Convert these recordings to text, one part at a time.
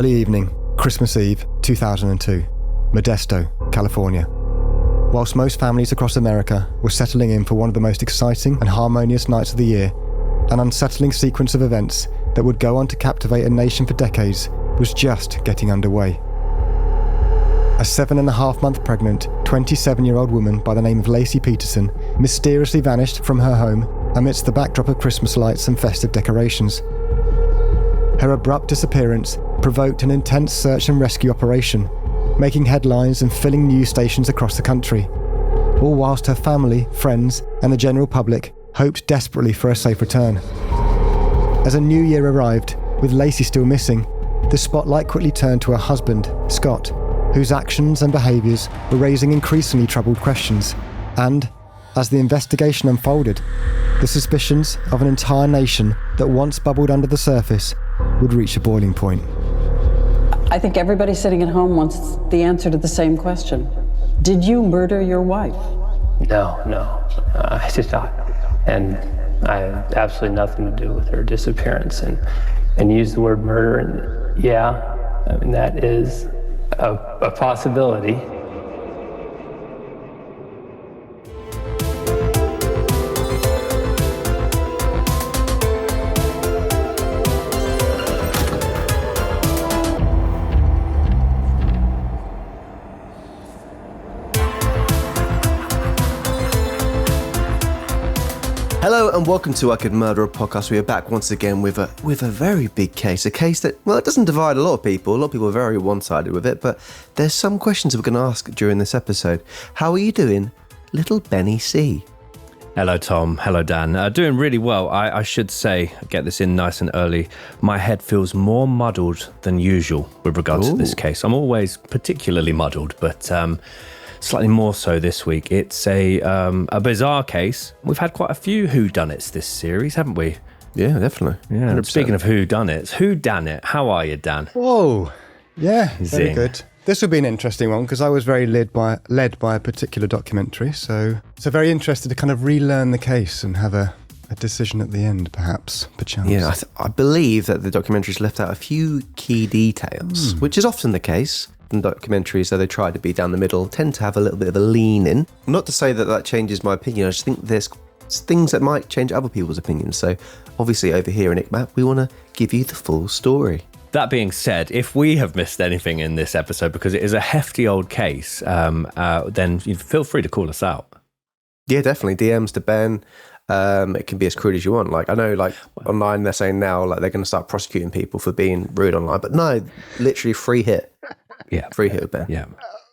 Early evening, Christmas Eve, 2002, Modesto, California. Whilst most families across America were settling in for one of the most exciting and harmonious nights of the year, an unsettling sequence of events that would go on to captivate a nation for decades was just getting underway. A 7.5-month pregnant, 27-year-old woman by the name of Laci Peterson mysteriously vanished from her home amidst the backdrop of Christmas lights and festive decorations. Her abrupt disappearance provoked an intense search and rescue operation, making headlines and filling news stations across the country, all whilst her family, friends, and the general public hoped desperately for a safe return. As a new year arrived, with Lacy still missing, the spotlight quickly turned to her husband, Scott, whose actions and behaviours were raising increasingly troubled questions, and, as the investigation unfolded, the suspicions of an entire nation that once bubbled under the surface would reach a boiling point. I think everybody sitting at home wants the answer to the same question. Did you murder your wife? No, I did not. And I had absolutely nothing to do with her disappearance. And use the word murder, and yeah, I mean, that is a possibility. Hello and welcome to I Could Murder a Podcast. We are back once again with a very big case. A case that, well, it doesn't divide a lot of people. A lot of people are very one-sided with it, but there's some questions we're going to ask during this episode. How are you doing, little Benny C? Hello, Tom. Hello, Dan. Doing really well. I should say, get this in nice and early, my head feels more muddled than usual with regards to this case. I'm always particularly muddled, but slightly more so this week. It's a bizarre case. We've had quite a few whodunits this series, haven't we? Yeah, definitely. Yeah. 100%. Speaking of whodunits, whodunit, how are you, Dan? Whoa, yeah, very Zing. good. This will be an interesting one because I was very led by a particular documentary, so very interested to kind of relearn the case and have a decision at the end, perhaps, perchance. Yeah, I believe that the documentary's left out a few key details, which is often the case. And documentaries, though they try to be down the middle, tend to have a little bit of a lean in. Not to say that changes my opinion, I just think there's things that might change other people's opinions. So obviously over here in ICMAP, we want to give you the full story. That being said, if we have missed anything in this episode, because it is a hefty old case, then feel free to call us out. Yeah, definitely. DMs to Ben. It can be as crude as you want. Like, I know, like, online they're saying now, like, they're going to start prosecuting people for being rude online. But no, literally free hit. Yeah. Free hit with Ben. Yeah.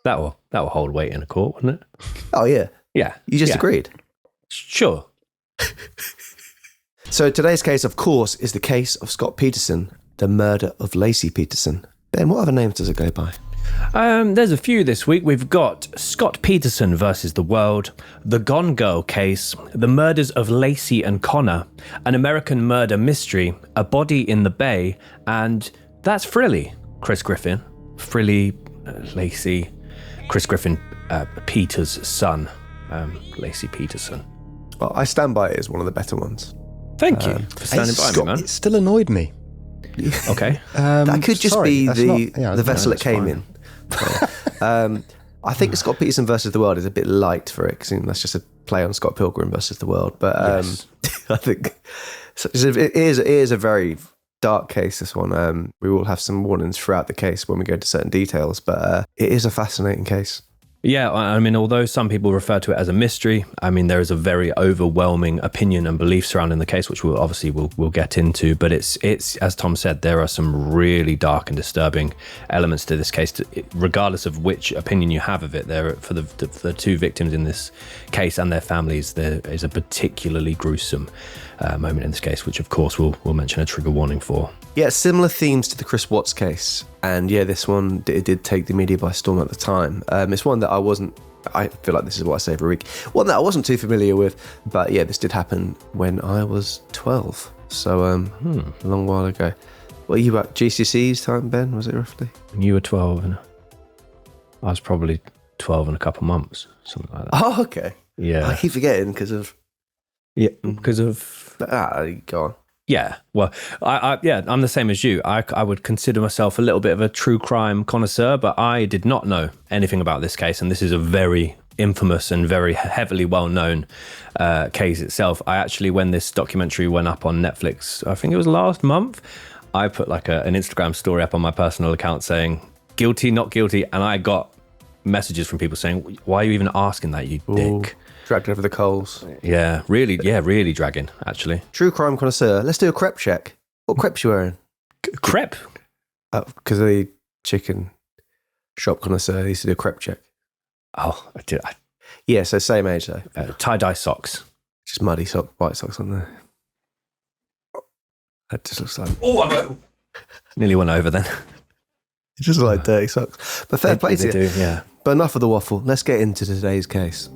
That will hold weight in a court, wouldn't it? Oh, yeah. Yeah. You just agreed. Sure. So today's case, of course, is the case of Scott Peterson, the murder of Laci Peterson. Ben, what other names does it go by? There's a few this week. We've got Scott Peterson versus the world, the Gone Girl case, the murders of Lacy and Connor, an American murder mystery, a body in the bay, and that's Frilly, Chris Griffin. Frilly, Lacy, Chris Griffin, Peter's son, Laci Peterson. Well, I stand by it as one of the better ones. Thank you for standing by me, man. It still annoyed me. Okay. That could just be the vessel it came fine. in. I think Scott Peterson versus the world is a bit light for it, because that's just a play on Scott Pilgrim versus the world. But Yes. I think it is a very dark case, this one. We will have some warnings throughout the case when we go into certain details, but it is a fascinating case. Yeah, I mean, although some people refer to it as a mystery, I mean, there is a very overwhelming opinion and belief surrounding the case, which we'll get into. But it's as Tom said, there are some really dark and disturbing elements to this case. Regardless of which opinion you have of it, there for the two victims in this case and their families, there is a particularly gruesome moment in this case, which of course we'll mention a trigger warning for. Yeah, similar themes to the Chris Watts case. And yeah, this one, it did take the media by storm at the time. It's one that I feel like this is what I say every week, one that I wasn't too familiar with. But yeah, this did happen when I was 12. So a long while ago. What are you at GCSE's time, Ben, was it roughly? You were 12 and I was probably 12 and a couple months, something like that. Oh, okay. Yeah. I keep forgetting because of... Yeah, because of... Go on. Yeah, well, I'm the same as you. I would consider myself a little bit of a true crime connoisseur, but I did not know anything about this case, and this is a very infamous and very heavily well-known case itself. I actually, when this documentary went up on Netflix, I think it was last month, I put like an Instagram story up on my personal account saying, guilty, not guilty, and I got messages from people saying, why are you even asking that, you dick? Dragged over the coals. Yeah, really dragging, actually. True crime connoisseur. Let's do a crepe check. What crepes you wearing? Crepe? Because the chicken shop connoisseur used to do a crepe check. Oh, I did. Yeah, so same age though. Tie-dye socks. Just muddy white socks on there. That just looks like... Oh, nearly went over then. It just looks like dirty socks. But fair play to you. Do, yeah. But enough of the waffle. Let's get into today's case.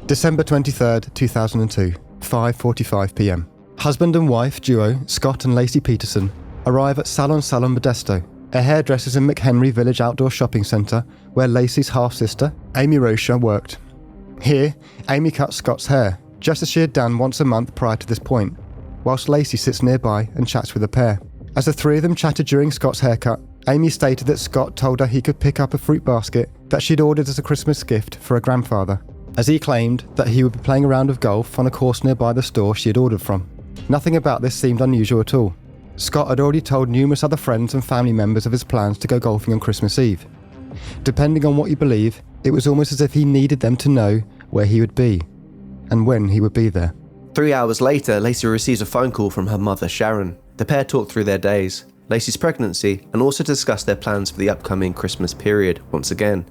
December 23rd, 2002, 5:45 p.m. Husband and wife duo, Scott and Laci Peterson, arrive at Salon Modesto, a hairdresser's in McHenry Village outdoor shopping centre where Lacy's half-sister, Amy Rocha, worked. Here, Amy cuts Scott's hair, just as she had done once a month prior to this point, whilst Lacy sits nearby and chats with the pair. As the three of them chatted during Scott's haircut, Amy stated that Scott told her he could pick up a fruit basket that she'd ordered as a Christmas gift for her grandfather, as he claimed that he would be playing a round of golf on a course nearby the store she had ordered from. Nothing about this seemed unusual at all. Scott had already told numerous other friends and family members of his plans to go golfing on Christmas Eve. Depending on what you believe, it was almost as if he needed them to know where he would be, and when he would be there. 3 hours later, Lacy receives a phone call from her mother, Sharon. The pair talk through their days, Lacy's pregnancy, and also discuss their plans for the upcoming Christmas period once again.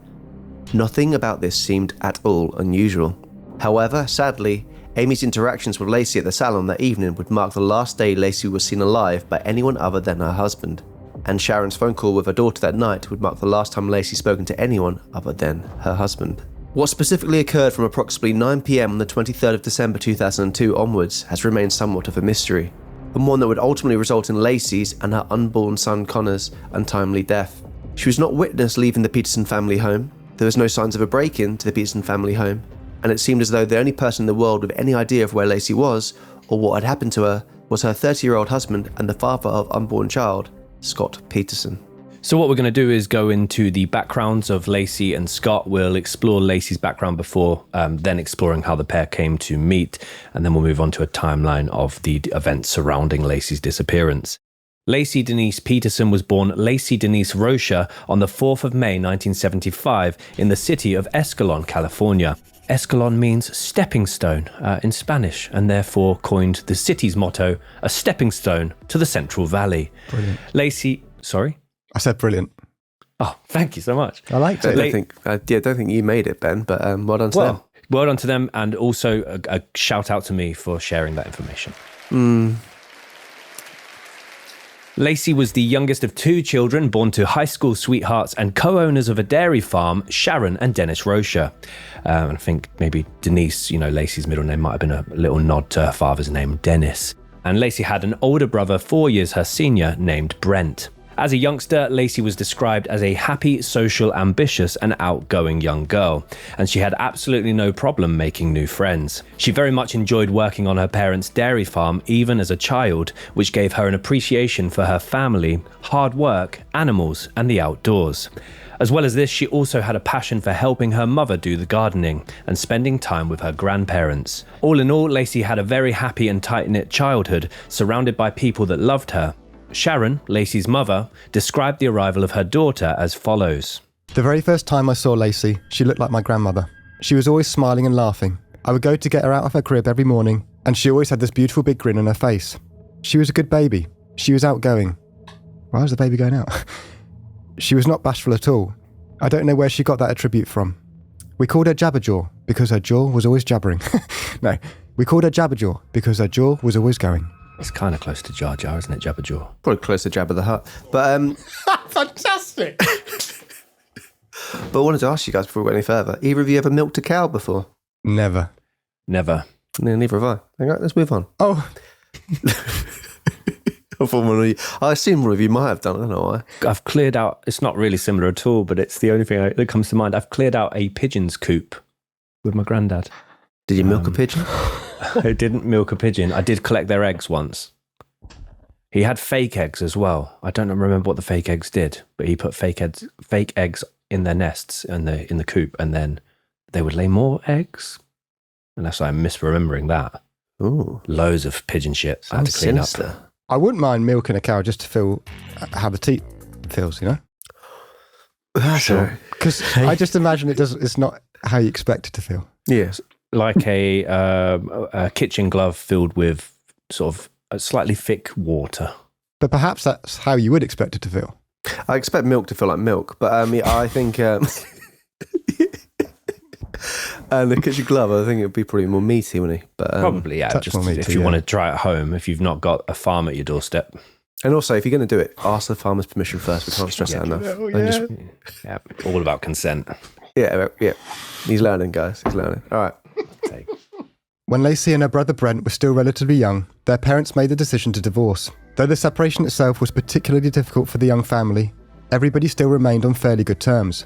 Nothing about this seemed at all unusual. However, sadly, Amy's interactions with Lacy at the salon that evening would mark the last day Lacy was seen alive by anyone other than her husband. And Sharon's phone call with her daughter that night would mark the last time Lacy spoken to anyone other than her husband. What specifically occurred from approximately 9 p.m. on the 23rd of December 2002 onwards has remained somewhat of a mystery, and one that would ultimately result in Lacy's and her unborn son Connor's untimely death. She was not witnessed leaving the Peterson family home. There was no signs of a break-in to the Peterson family home, and it seemed as though the only person in the world with any idea of where Lacy was, or what had happened to her, was her 30-year-old husband and the father of unborn child, Scott Peterson. So what we're going to do is go into the backgrounds of Lacy and Scott. We'll explore Lacy's background before then exploring how the pair came to meet, and then we'll move on to a timeline of the events surrounding Lacy's disappearance. Laci Denise Peterson was born Lacy Denise Rocha on the 4th of May 1975 in the city of Escalon, California. Escalon means stepping stone in Spanish, and therefore coined the city's motto, a stepping stone to the Central Valley. Brilliant. Lacy, sorry? I said brilliant. Oh, thank you so much. I liked it. I don't think you made it, Ben, but well done to them. Well done to them, and also a shout out to me for sharing that information. Lacy was the youngest of two children born to high school sweethearts and co-owners of a dairy farm, Sharon and Dennis Rocha. I think maybe Denise, Lacy's middle name might have been a little nod to her father's name, Dennis. And Lacy had an older brother, 4 years her senior, named Brent. As a youngster, Lacy was described as a happy, social, ambitious and outgoing young girl, and she had absolutely no problem making new friends. She very much enjoyed working on her parents' dairy farm even as a child, which gave her an appreciation for her family, hard work, animals and the outdoors. As well as this, she also had a passion for helping her mother do the gardening and spending time with her grandparents. All in all, Lacy had a very happy and tight-knit childhood, surrounded by people that loved her. Sharon, Lacy's mother, described the arrival of her daughter as follows. The very first time I saw Lacy, she looked like my grandmother. She was always smiling and laughing. I would go to get her out of her crib every morning, and she always had this beautiful big grin on her face. She was a good baby. She was outgoing. Why was the baby going out? She was not bashful at all. I don't know where she got that attribute from. We called her Jabberjaw because her jaw was always jabbering. No, we called her Jabberjaw because her jaw was always going. It's kind of close to Jar Jar, isn't it, Jabberjaw? Probably close to Jabba the Hutt. But Fantastic! But I wanted to ask you guys before we go any further. Either of you ever milked a cow before? Never. Never. No, neither have I. All right, let's move on. Oh. I assume one of you might have done. I don't know why. I've cleared out, it's not really similar at all, but it's the only thing that comes to mind. I've cleared out a pigeon's coop with my granddad. Did you milk a pigeon? I didn't milk a pigeon. I did collect their eggs once. He had fake eggs as well. I don't remember what the fake eggs did, but he put fake eggs in their nests in the coop, and then they would lay more eggs. Unless I'm misremembering that. Ooh. Loads of pigeon shit. I had to clean up. I wouldn't mind milking a cow just to feel how the teat feels, you know? Sure. Because I just imagine it's not how you expect it to feel. Yes. Like a kitchen glove filled with sort of a slightly thick water. But perhaps that's how you would expect it to feel. I expect milk to feel like milk, but I think and the kitchen glove, I think it would be probably more meaty, wouldn't he? But probably, yeah. Just meaty, if you want to try at home, if you've not got a farm at your doorstep. And also, if you're going to do it, ask the farmer's permission first. We can't stress that enough. Yeah, all about consent. Yeah. He's learning, guys. He's learning. All right. When Lacy and her brother Brent were still relatively young, their parents made the decision to divorce. Though the separation itself was particularly difficult for the young family, everybody still remained on fairly good terms.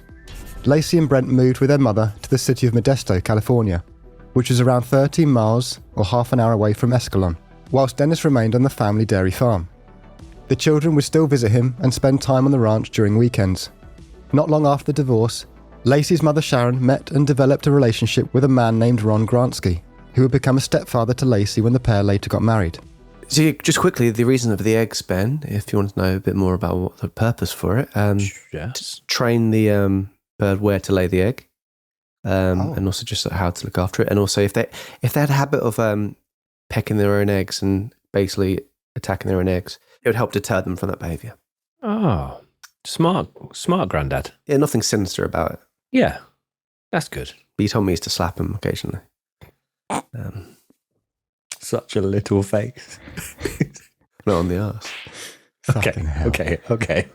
Lacy and Brent moved with their mother to the city of Modesto, California, which is around 13 miles or half an hour away from Escalon, whilst Dennis remained on the family dairy farm. The children would still visit him and spend time on the ranch during weekends. Not long after the divorce, Lacy's mother Sharon met and developed a relationship with a man named Ron Gransky, who would become a stepfather to Lacy when the pair later got married. So just quickly, the reason of the eggs, Ben, if you want to know a bit more about what the purpose for it, Yes. train the bird where to lay the egg, and also just how to look after it, and also if they had a habit of pecking their own eggs and basically attacking their own eggs, it would help deter them from that behaviour. Oh, smart granddad. Yeah, nothing sinister about it. Yeah, that's good. But he told me he used to slap him occasionally. Such a little face. Not on the arse. Okay.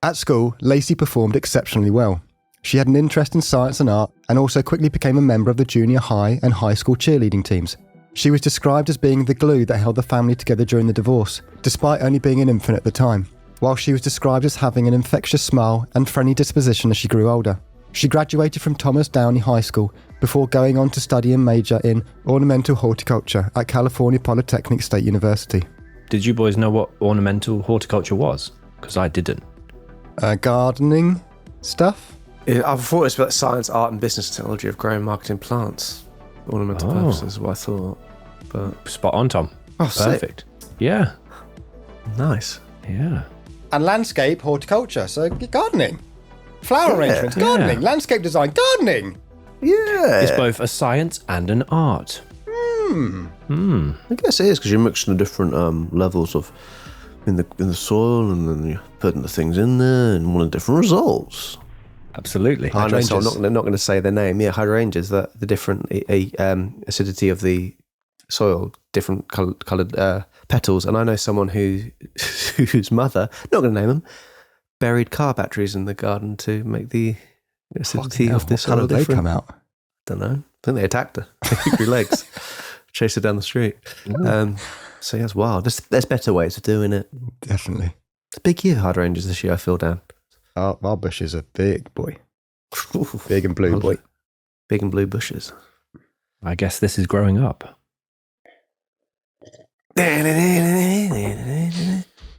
At school, Lacy performed exceptionally well. She had an interest in science and art and also quickly became a member of the junior high and high school cheerleading teams. She was described as being the glue that held the family together during the divorce, despite only being an infant at the time, while she was described as having an infectious smile and friendly disposition as she grew older. She graduated from Thomas Downey High School before going on to study and major in ornamental horticulture at California Polytechnic State University. Did you boys know what ornamental horticulture was? Because I didn't. Gardening stuff? I thought it was about science, art, and business technology of growing, marketing plants. Ornamental purposes is what I thought. But Spot on, Tom. Oh, perfect. Yeah. Nice. Yeah. And landscape horticulture, so gardening. Flower arrangements, gardening. Landscape design, gardening. Yeah. It's both a science and an art. I guess it is, because you're mixing the different levels of in the soil, and then you're putting the things in there and wanting different results. Absolutely. I know, so I'm not going to say their name. Yeah, hydrangeas, the different acidity of the soil, different coloured petals. And I know someone whose mother, not going to name them, buried car batteries in the garden to make the acidity of the soil different. They come out? Don't know. I think they attacked her. They grew legs, chased her down the street. So yeah, it's wild. There's better ways of doing it. Definitely. It's a big year, hydrangeas this year, I feel, Dan. Our bushes are big, boy. Big and blue, boy. Big and blue bushes. I guess this is growing up.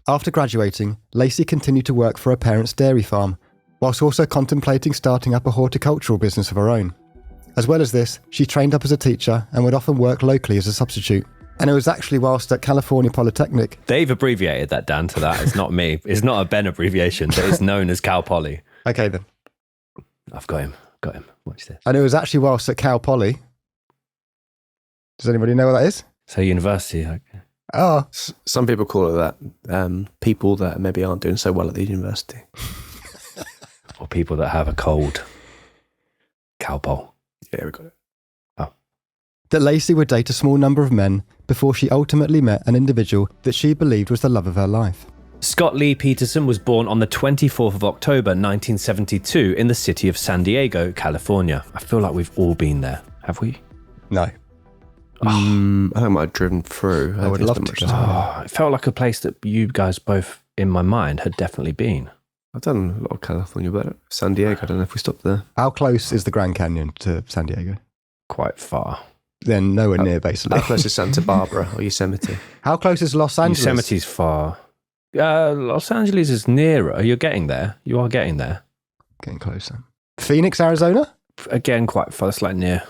After graduating, Lacy continued to work for her parents' dairy farm, whilst also contemplating starting up a horticultural business of her own. As well as this, she trained up as a teacher and would often work locally as a substitute. And it was actually whilst at California Polytechnic. They've abbreviated that, Dan, to that. It's not me. It's not a Ben abbreviation, but it's known as Cal Poly. Okay, then. I've got him. Watch this. And it was actually whilst at Cal Poly. Does anybody know what that is? So university. Okay. Oh. Some people call it that. People that maybe aren't doing so well at the university. Or people that have a cold. Cal Pol. Yeah, we got it. That Lacy would date a small number of men before she ultimately met an individual that she believed was the love of her life. Scott Lee Peterson was born on the 24th of October 1972 in the city of San Diego, California. I feel like we've all been there. Have we? No. I think I might have driven through. I would love to. It felt like a place that you guys both, in my mind, had definitely been. I've done a lot of California, but San Diego, I don't know if we stopped there. How close is the Grand Canyon to San Diego? Quite far. then nowhere near, basically. How close is Santa Barbara or Yosemite? How close is Los Angeles? Yosemite's far. Los Angeles is nearer. You're getting there. You are getting there. Getting closer. Phoenix, Arizona? Again, quite far. It's like near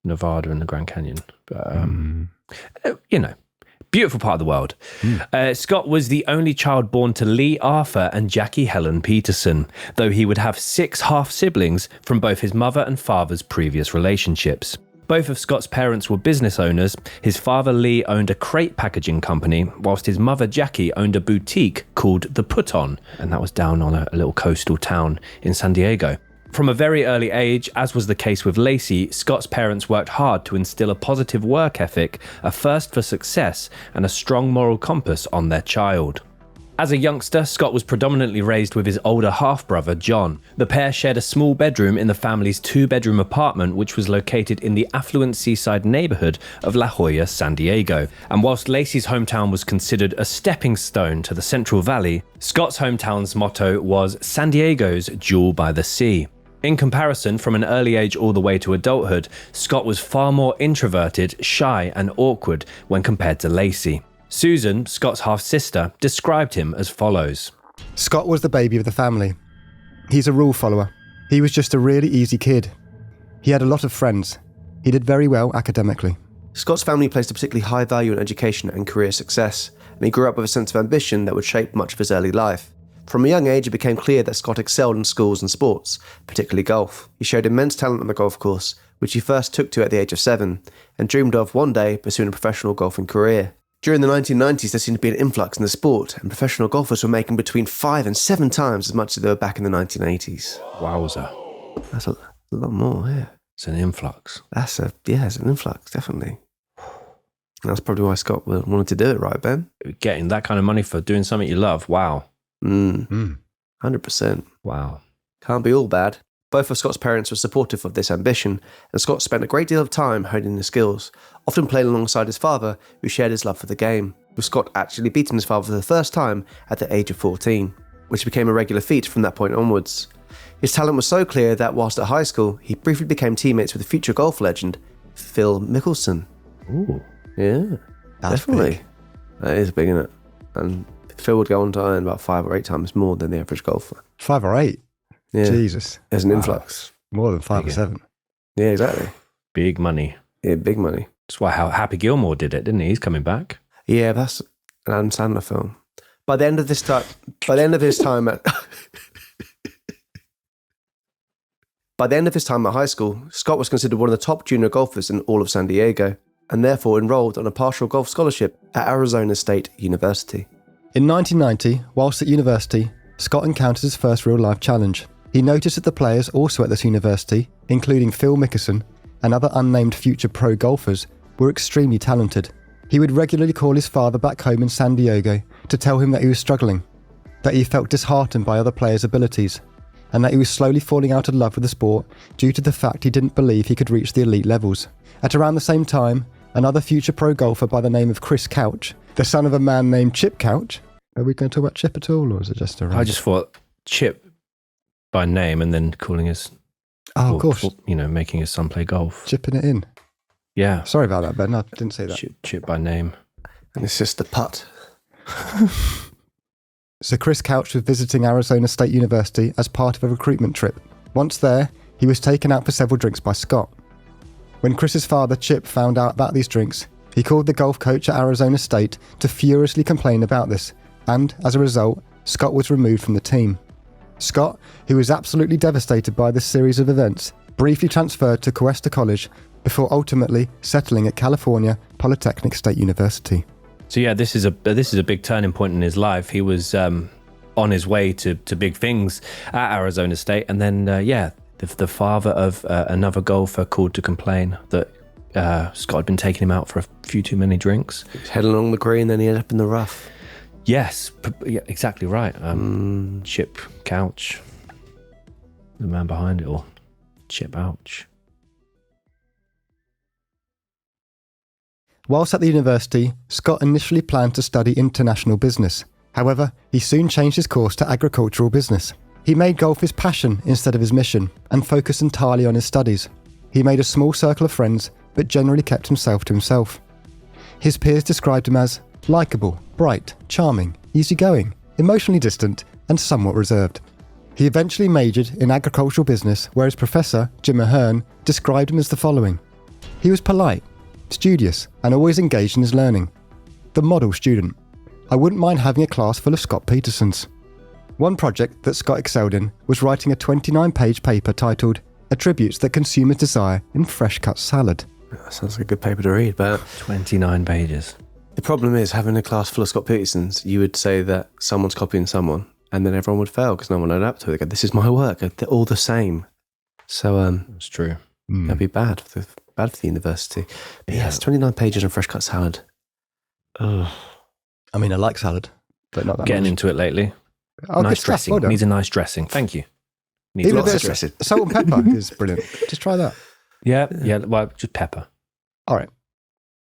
Nevada and the Grand Canyon. But, beautiful part of the world. Scott was the only child born to Lee Arthur and Jackie Helen Peterson, though he would have 6 half-siblings from both his mother and father's previous relationships. Both of Scott's parents were business owners. His father, Lee, owned a crate packaging company, whilst his mother, Jackie, owned a boutique called The Put On, and that was down on a little coastal town in San Diego. From a very early age, as was the case with Lacy, Scott's parents worked hard to instill a positive work ethic, a thirst for success, and a strong moral compass on their child. As a youngster, Scott was predominantly raised with his older half-brother, John. The pair shared a small bedroom in the family's 2-bedroom apartment, which was located in the affluent seaside neighborhood of La Jolla, San Diego. And whilst Lacy's hometown was considered a stepping stone to the Central Valley, Scott's hometown's motto was San Diego's Jewel by the Sea. In comparison, from an early age all the way to adulthood, Scott was far more introverted, shy, and awkward when compared to Lacy. Susan, Scott's half-sister, described him as follows. Scott was the baby of the family. He's a rule follower. He was just a really easy kid. He had a lot of friends. He did very well academically. Scott's family placed a particularly high value on education and career success, and he grew up with a sense of ambition that would shape much of his early life. From a young age, it became clear that Scott excelled in schools and sports, particularly golf. He showed immense talent on the golf course, which he first took to at the age of 7, and dreamed of one day pursuing a professional golfing career. During the 1990s, there seemed to be an influx in the sport, and professional golfers were making between 5 and 7 times as much as they were back in the 1980s. Wowza. That's a lot more, yeah. It's an influx. It's an influx, definitely. That's probably why Scott wanted to do it, right, Ben? Getting that kind of money for doing something you love, wow. 100%. Wow. Can't be all bad. Both of Scott's parents were supportive of this ambition, and Scott spent a great deal of time honing his skills, often playing alongside his father, who shared his love for the game, with Scott actually beating his father for the first time at the age of 14, which became a regular feat from that point onwards. His talent was so clear that whilst at high school, he briefly became teammates with the future golf legend, Phil Mickelson. Ooh. Yeah, That's definitely. big. That is big, isn't it? And Phil would go on to earn about 5 or 8 times more than the average golfer. 5 or 8? Yeah. Jesus. There's an influx. More than 5 or 7. Yeah, exactly. Big money. Yeah, big money. That's why how Happy Gilmore did it, didn't he? He's coming back. Yeah, that's an Adam Sandler film. By the end of his time at high school, Scott was considered one of the top junior golfers in all of San Diego, and therefore enrolled on a partial golf scholarship at Arizona State University. In 1990, whilst at university, Scott encountered his first real-life challenge. He noticed that the players also at this university, including Phil Mickelson and other unnamed future pro golfers, were extremely talented. He would regularly call his father back home in San Diego to tell him that he was struggling, that he felt disheartened by other players' abilities, and that he was slowly falling out of love with the sport due to the fact he didn't believe he could reach the elite levels. At around the same time, another future pro golfer by the name of Chris Couch, the son of a man named Chip Couch. Are we going to talk about Chip at all, or is it just a... I just thought Chip by name and then calling his... Oh, of course. Making his son play golf. Chipping it in. Yeah. Sorry about that, Ben. I didn't say that. Chip by name. And it's just the putt. So Chris Couch was visiting Arizona State University as part of a recruitment trip. Once there, he was taken out for several drinks by Scott. When Chris's father, Chip, found out about these drinks, he called the golf coach at Arizona State to furiously complain about this, and as a result, Scott was removed from the team. Scott, who was absolutely devastated by this series of events, briefly transferred to Cuesta College before ultimately settling at California Polytechnic State University. So yeah, this is a big turning point in his life. He was on his way to big things at Arizona State, and then the father of another golfer called to complain that Scott had been taking him out for a few too many drinks. He was heading along the green, then he ended up in the rough. Yes, exactly right. Chip Couch, the man behind it all. Chip Ouch. Whilst at the university, Scott initially planned to study international business. However, he soon changed his course to agricultural business. He made golf his passion instead of his mission, and focused entirely on his studies. He made a small circle of friends but generally kept himself to himself. His peers described him as likeable, bright, charming, easygoing, emotionally distant, and somewhat reserved. He eventually majored in agricultural business, where his professor, Jim Ahern, described him as the following. He was polite, studious, and always engaged in his learning. The model student. I wouldn't mind having a class full of Scott Petersons. One project that Scott excelled in was writing a 29-page paper titled Attributes That Consumers Desire in Fresh Cut Salad. That sounds like a good paper to read, but 29 pages. the problem is, having a class full of Scott Petersons, you would say that someone's copying someone, and then everyone would fail because no one would adapt to it. They go, this is my work. They're all the same. So It's true. that'd be bad for the university. But yes, 29 pages on fresh cut salad. I mean, I like salad, but not that Getting much. into it lately. Oh, Nice good stuff. dressing. Well done. Needs a nice dressing. Thank you. Needs Even a lots bit of of dressing. salt and pepper is brilliant. Just try that. Yeah. Well, just pepper. All right.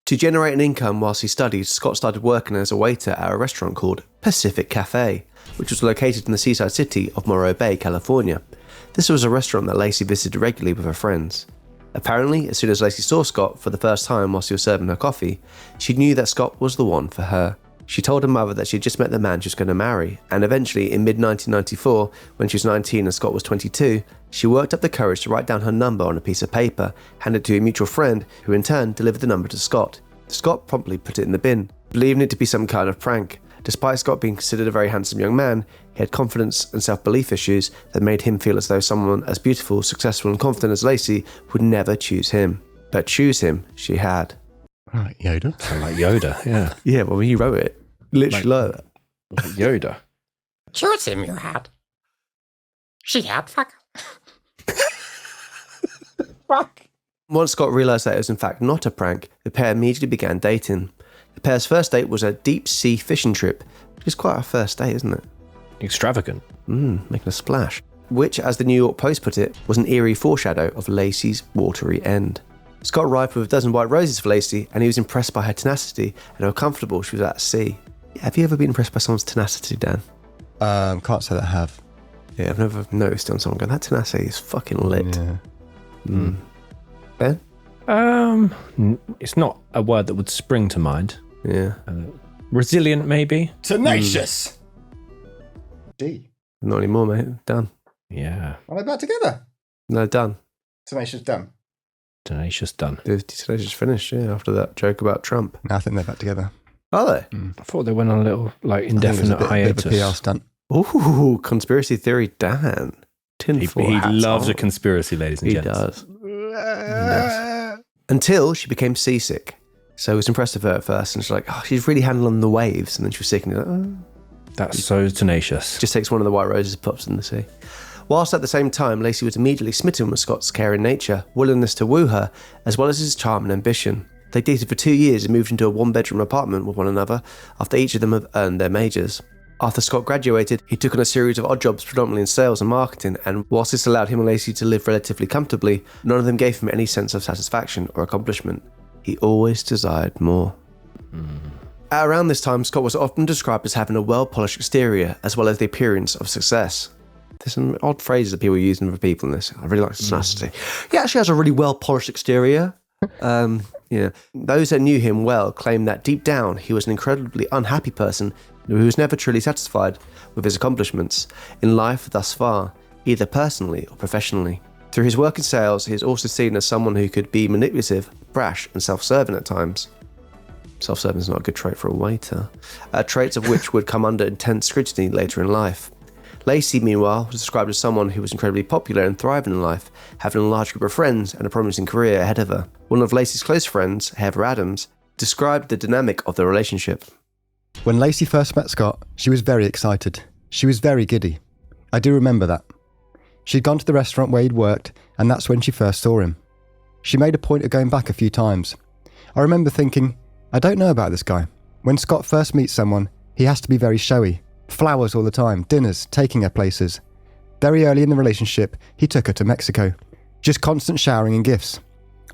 To generate an income whilst he studied, Scott started working as a waiter at a restaurant called Pacific Cafe, which was located in the seaside city of Morro Bay, California. This was a restaurant that Lacy visited regularly with her friends. Apparently, as soon as Lacy saw Scott for the first time whilst he was serving her coffee, she knew that Scott was the one for her. She told her mother that she had just met the man she was going to marry, and eventually, in mid-1994, when she was 19 and Scott was 22, she worked up the courage to write down her number on a piece of paper, hand it to a mutual friend, who in turn delivered the number to Scott. Scott promptly put it in the bin, believing it to be some kind of prank. Despite Scott being considered a very handsome young man, he had confidence and self-belief issues that made him feel as though someone as beautiful, successful and confident as Lacy would never choose him. But choose him, she had. Right, Yoda. Sound like Yoda. Yeah. Yeah, well, when he wrote it, literally like that. Like Yoda. Choose him, you had. She had, fuck. Fuck. Once Scott realised that it was in fact not a prank, the pair immediately began dating. The pair's first date was a deep-sea fishing trip, which is quite a first date, isn't it? Extravagant. Making a splash. Which, as the New York Post put it, was an eerie foreshadow of Lacy's watery end. Scott arrived with a dozen white roses for Lacy, and he was impressed by her tenacity and how comfortable she was at sea. Have you ever been impressed by someone's tenacity, Dan? Can't say that I have. Yeah, I've never noticed on someone going, that tenacity is fucking lit. Yeah. Ben? It's not a word that would spring to mind. Yeah. Resilient, maybe? Tenacious. D. Not anymore, mate. Done. Yeah. Are they back together? No, done. Tenacious done. Tenacious done. The tenacious finished, yeah, after that joke about Trump. No, I think they're back together. Are they? I thought they went on a little, like, indefinite I think it was a bit of a PR hiatus. stunt. Ooh, conspiracy theory, Dan. He Tinfoil hats loves on. a conspiracy, ladies and He gents. does. Until she became seasick. So he was impressed with her at first, and she's like, oh, she's really handling the waves. And then she was sick, and he's like, oh. That's so tenacious. Just takes one of the white roses and pops in the sea. Whilst at the same time, Lacy was immediately smitten with Scott's caring nature, willingness to woo her, as well as his charm and ambition. They dated for 2 years and moved into a one-bedroom apartment with one another after each of them had earned their majors. After Scott graduated, he took on a series of odd jobs predominantly in sales and marketing, and whilst this allowed him and Lacy to live relatively comfortably, none of them gave him any sense of satisfaction or accomplishment. He always desired more. At around this time, Scott was often described as having a well-polished exterior, as well as the appearance of success. There's some odd phrases that people are using for people in this. I really like tenacity. He actually has a really well-polished exterior. Those that knew him well claimed that deep down he was an incredibly unhappy person who was never truly satisfied with his accomplishments in life thus far, either personally or professionally. Through his work in sales, he is also seen as someone who could be manipulative, brash, and self-serving at times. Self-serving is not a good trait for a waiter. Traits of which would come under intense scrutiny later in life. Lacy, meanwhile, was described as someone who was incredibly popular and thriving in life, having a large group of friends and a promising career ahead of her. One of Lacy's close friends, Heather Adams, described the dynamic of the relationship. When Lacy first met Scott, she was very excited. She was very giddy. I do remember that. She'd gone to the restaurant where he'd worked, and that's when she first saw him. She made a point of going back a few times. I remember thinking, I don't know about this guy. When Scott first meets someone, he has to be very showy. Flowers all the time, dinners, taking her places. Very early in the relationship, he took her to Mexico. Just constant showering and gifts.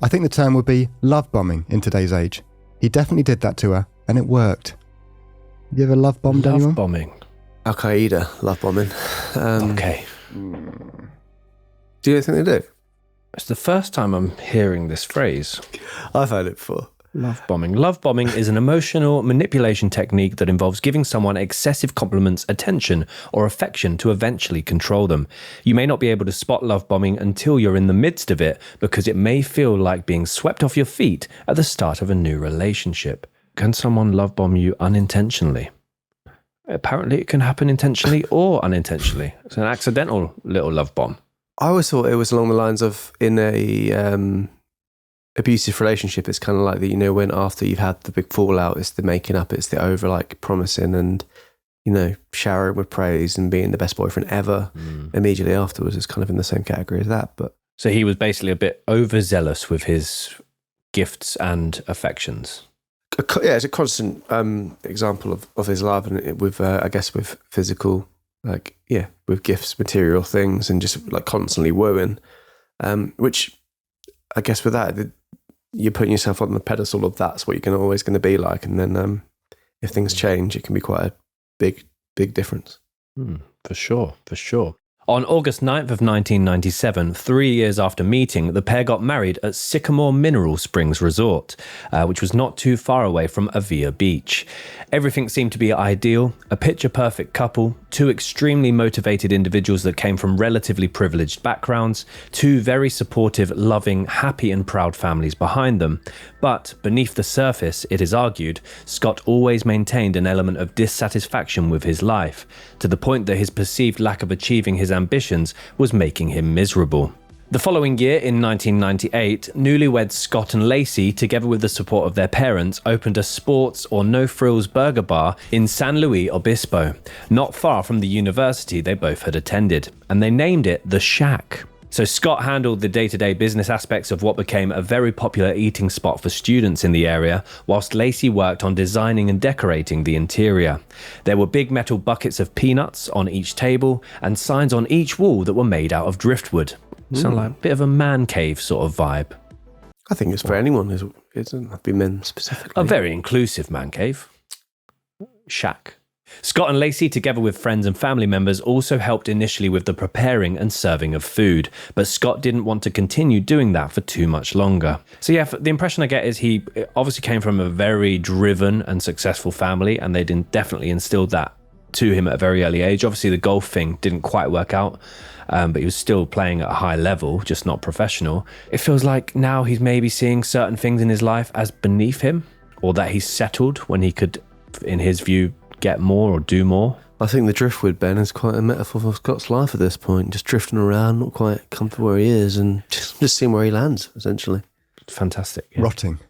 I think the term would be love bombing in today's age. He definitely did that to her, and it worked. You ever love bombed anyone? Love bombing. Al Qaeda, love bombing. Okay. Do you think they do? It's the first time I'm hearing this phrase. I've heard it before. Love bombing. Love bombing is an emotional manipulation technique that involves giving someone excessive compliments, attention, or affection to eventually control them. You may not be able to spot love bombing until you're in the midst of it, because it may feel like being swept off your feet at the start of a new relationship. Can someone love bomb you unintentionally? Apparently it can happen intentionally or unintentionally. It's an accidental little love bomb. I always thought it was along the lines of, in a abusive relationship, it's kind of like that, you know, when after you've had the big fallout, it's the making up, it's the over like promising and, you know, showering with praise and being the best boyfriend ever. Immediately afterwards, it's kind of in the same category as that. But so he was basically a bit overzealous with his gifts and affections. Yeah, it's a constant example of his love, and with I guess with physical, like, yeah, with gifts, material things, and just like constantly wooing, which I guess with that, you're putting yourself on the pedestal of that's what you're always going to be like, and then if things change, it can be quite a big difference. For sure. On August 9th of 1997, 3 years after meeting, the pair got married at Sycamore Mineral Springs Resort, which was not too far away from Avia Beach. Everything seemed to be ideal, a picture-perfect couple, two extremely motivated individuals that came from relatively privileged backgrounds, two very supportive, loving, happy and proud families behind them. But beneath the surface, it is argued, Scott always maintained an element of dissatisfaction with his life, to the point that his perceived lack of achieving his ambitions was making him miserable. The following year, in 1998, newlyweds Scott and Lacy, together with the support of their parents, opened a sports or no-frills burger bar in San Luis Obispo, not far from the university they both had attended, and they named it The Shack. So Scott handled the day-to-day business aspects of what became a very popular eating spot for students in the area, whilst Lacy worked on designing and decorating the interior. There were big metal buckets of peanuts on each table and signs on each wall that were made out of driftwood. Sound like a bit of a man cave sort of vibe. I think it's for anyone. It doesn't have to be men specifically. A very inclusive man cave. Shack. Scott and Lacy, together with friends and family members, also helped initially with the preparing and serving of food, but Scott didn't want to continue doing that for too much longer. So yeah, the impression I get is he obviously came from a very driven and successful family, and they definitely instilled that to him at a very early age. Obviously the golf thing didn't quite work out, but he was still playing at a high level, just not professional. It feels like now he's maybe seeing certain things in his life as beneath him, or that he's settled when he could, in his view, get more or do more. I think the driftwood, Ben, is quite a metaphor for Scott's life at this point. Just drifting around, not quite comfortable where he is, and just seeing where he lands, essentially. Fantastic. Yeah. Rotting.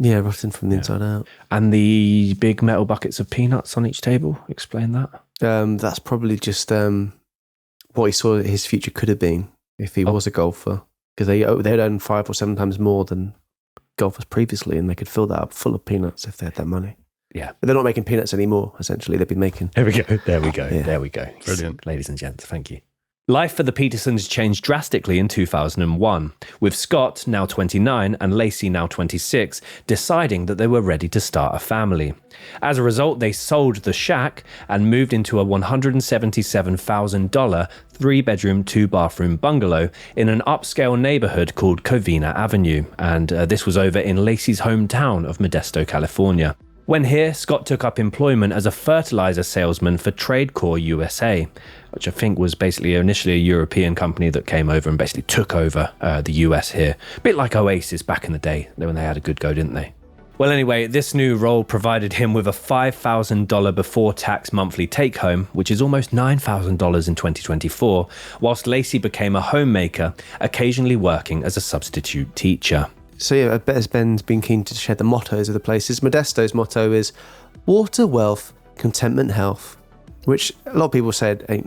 Yeah, rotting from the inside out. And the big metal buckets of peanuts on each table, explain that. That's probably just what he saw his future could have been if he was a golfer. Because they'd own 5 or 7 times more than golfers previously, and they could fill that up full of peanuts if they had that money. Yeah. But they're not making peanuts anymore, essentially. They've been making... There we go. Yeah. There we go. Brilliant. Ladies and gents, thank you. Life for the Petersons changed drastically in 2001, with Scott, now 29, and Lacy, now 26, deciding that they were ready to start a family. As a result, they sold the shack and moved into a $177,000 3-bedroom, 2-bathroom bungalow in an upscale neighborhood called Covina Avenue, and this was over in Lacy's hometown of Modesto, California. When here, Scott took up employment as a fertilizer salesman for TradeCorp USA, which I think was basically initially a European company that came over and basically took over the US here. A bit like Oasis back in the day, when they had a good go, didn't they? Well, anyway, this new role provided him with a $5,000 before-tax monthly take-home, which is almost $9,000 in 2024, whilst Lacy became a homemaker, occasionally working as a substitute teacher. So yeah, I bet as Ben's been keen to share the mottos of the places. Modesto's motto is water, wealth, contentment, health, which a lot of people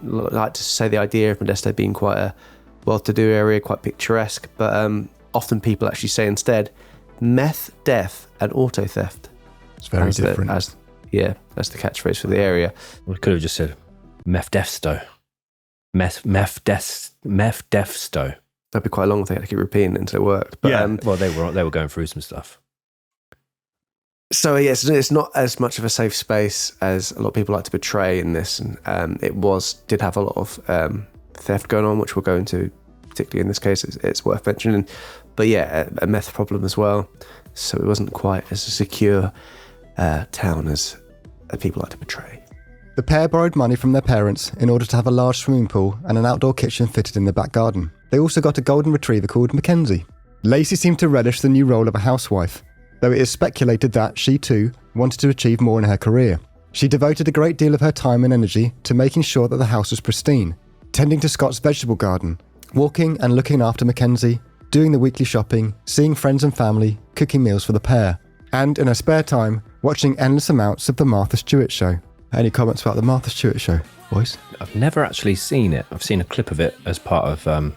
like to say the idea of Modesto being quite a well-to-do area, quite picturesque, but often people actually say instead meth, death, and auto theft. It's very different. That's the catchphrase for the area. We could have just said Mefdesto. Mefdesto. That'd be quite long if they had to keep repeating it until it worked. But, yeah, well, they were going through some stuff. So yes, it's not as much of a safe space as a lot of people like to portray in this, and it did have a lot of theft going on, which we'll go into particularly in this case, it's worth mentioning. But yeah, a meth problem as well. So it wasn't quite as a secure town as people like to portray. The pair borrowed money from their parents in order to have a large swimming pool and an outdoor kitchen fitted in the back garden. They also got a golden retriever called Mackenzie. Lacy seemed to relish the new role of a housewife, though it is speculated that she too wanted to achieve more in her career. She devoted a great deal of her time and energy to making sure that the house was pristine, tending to Scott's vegetable garden, walking and looking after Mackenzie, doing the weekly shopping, seeing friends and family, cooking meals for the pair, and in her spare time, watching endless amounts of The Martha Stewart Show. Any comments about The Martha Stewart Show, boys? I've never actually seen it. I've seen a clip of it as part of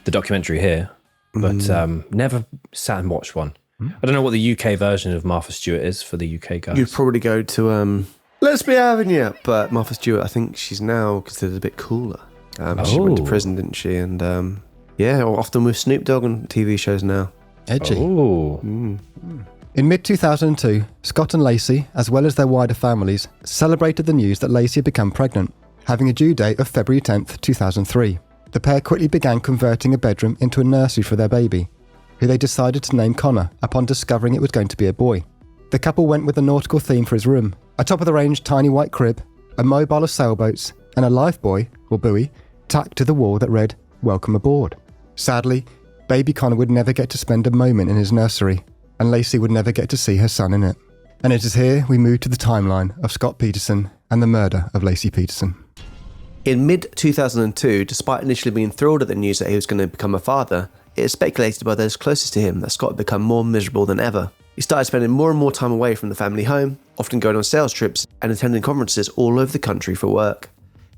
the documentary here, but never sat and watched one. I don't know what the UK version of Martha Stewart is for the UK guys. You'd probably go to Let's Be Having You, but Martha Stewart, I think she's now considered a bit cooler. She went to prison, didn't she? And often with Snoop Dogg on TV shows now. Edgy. Oh. In mid-2002, Scott and Lacy, as well as their wider families, celebrated the news that Lacy had become pregnant, having a due date of February 10th, 2003. The pair quickly began converting a bedroom into a nursery for their baby, who they decided to name Connor upon discovering it was going to be a boy. The couple went with a nautical theme for his room, a top-of-the-range tiny white crib, a mobile of sailboats, and a life buoy, or buoy, tacked to the wall that read, "Welcome aboard." Sadly, baby Connor would never get to spend a moment in his nursery, and Lacy would never get to see her son in it. And it is here we move to the timeline of Scott Peterson and the murder of Laci Peterson. In mid-2002, despite initially being thrilled at the news that he was going to become a father, it is speculated by those closest to him that Scott had become more miserable than ever. He started spending more and more time away from the family home, often going on sales trips and attending conferences all over the country for work.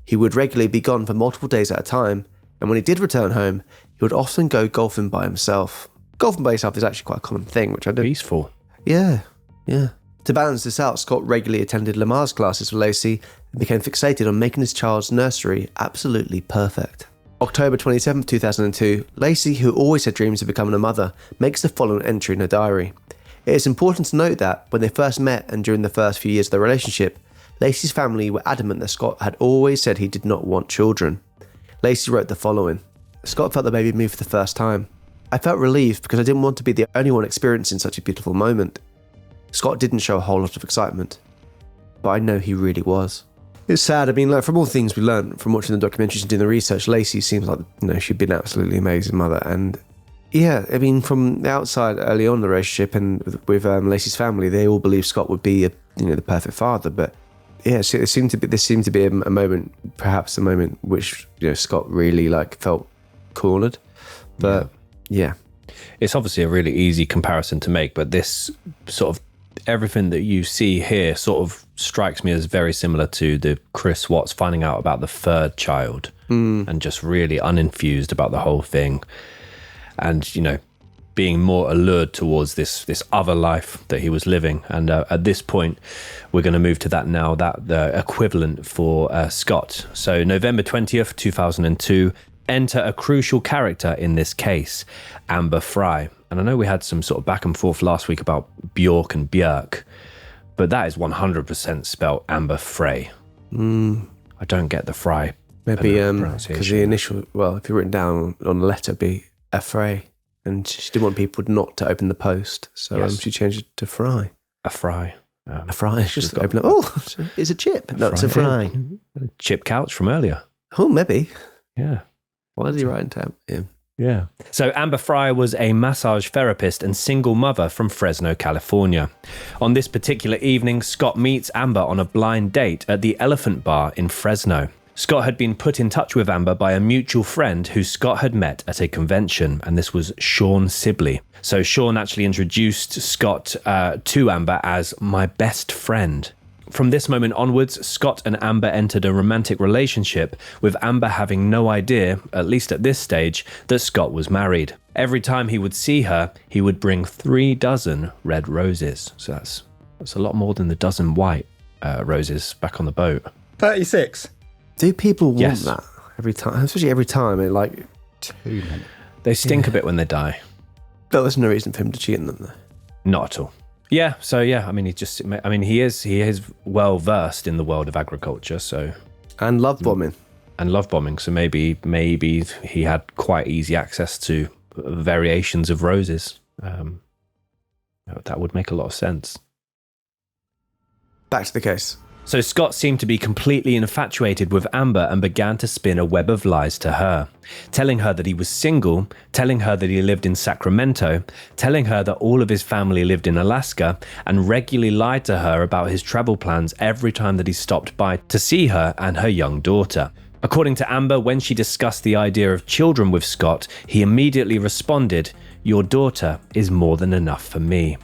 He would regularly be gone for multiple days at a time, and when he did return home, he would often go golfing by himself. Golfing by yourself is actually quite a common thing, which I did. Peaceful. Yeah. To balance this out, Scott regularly attended Lamar's classes for Lacy and became fixated on making his child's nursery absolutely perfect. October 27, 2002, Lacy, who always had dreams of becoming a mother, makes the following entry in her diary. It is important to note that when they first met and during the first few years of their relationship, Lacy's family were adamant that Scott had always said he did not want children. Lacy wrote the following. Scott felt the baby move for the first time. I felt relieved because I didn't want to be the only one experiencing such a beautiful moment. Scott didn't show a whole lot of excitement, but I know he really was. It's sad. I mean, like, from all the things we learned from watching the documentaries and doing the research, Lacy seems like, she'd been an absolutely amazing mother. And yeah, I mean, from the outside, early on in the relationship and with Lacy's family, they all believed Scott would be, the perfect father. But yeah, so this seemed to be a moment, perhaps a moment which Scott really felt cornered. But yeah, it's obviously a really easy comparison to make, but this sort of everything that you see here sort of strikes me as very similar to the Chris Watts finding out about the third child and just really uninfused about the whole thing, and being more allured towards this other life that he was living. And at this point, we're going to move to that now, that the equivalent for Scott. So November 20th, 2002, enter a crucial character in this case, Amber Fry. And I know we had some sort of back and forth last week about Bjork and Björk, but that is 100% spelled Amber Frey. I don't get the Fry. Maybe because the initial, if you're written down on a letter, be a Frey. And she didn't want people not to open the post, so she changed it to Fry. A Fry. A Fry. Just open it. Oh, it's a chip. No, it's a Fry. Chip couch from earlier. Oh, maybe. Yeah. Why did he write into him? Yeah. So Amber Fry was a massage therapist and single mother from Fresno, California. On this particular evening, Scott meets Amber on a blind date at the Elephant Bar in Fresno. Scott had been put in touch with Amber by a mutual friend who Scott had met at a convention, and this was Sean Sibley. So Sean actually introduced Scott to Amber as my best friend. From this moment onwards, Scott and Amber entered a romantic relationship, with Amber having no idea, at least at this stage, that Scott was married. Every time he would see her, he would bring 3 dozen red roses. So that's a lot more than the dozen white roses back on the boat. 36. Do people want that every time? Especially every time, too many. They stink a bit when they die. But there's no reason for him to cheat on them, though. Not at all. Yeah, so I mean, he is well versed in the world of agriculture, so and love bombing. and love bombing. So maybe he had quite easy access to variations of roses. That would make a lot of sense. Back to the case. So Scott seemed to be completely infatuated with Amber and began to spin a web of lies to her, telling her that he was single, telling her that he lived in Sacramento, telling her that all of his family lived in Alaska, and regularly lied to her about his travel plans every time that he stopped by to see her and her young daughter. According to Amber, when she discussed the idea of children with Scott, he immediately responded, "Your daughter is more than enough for me."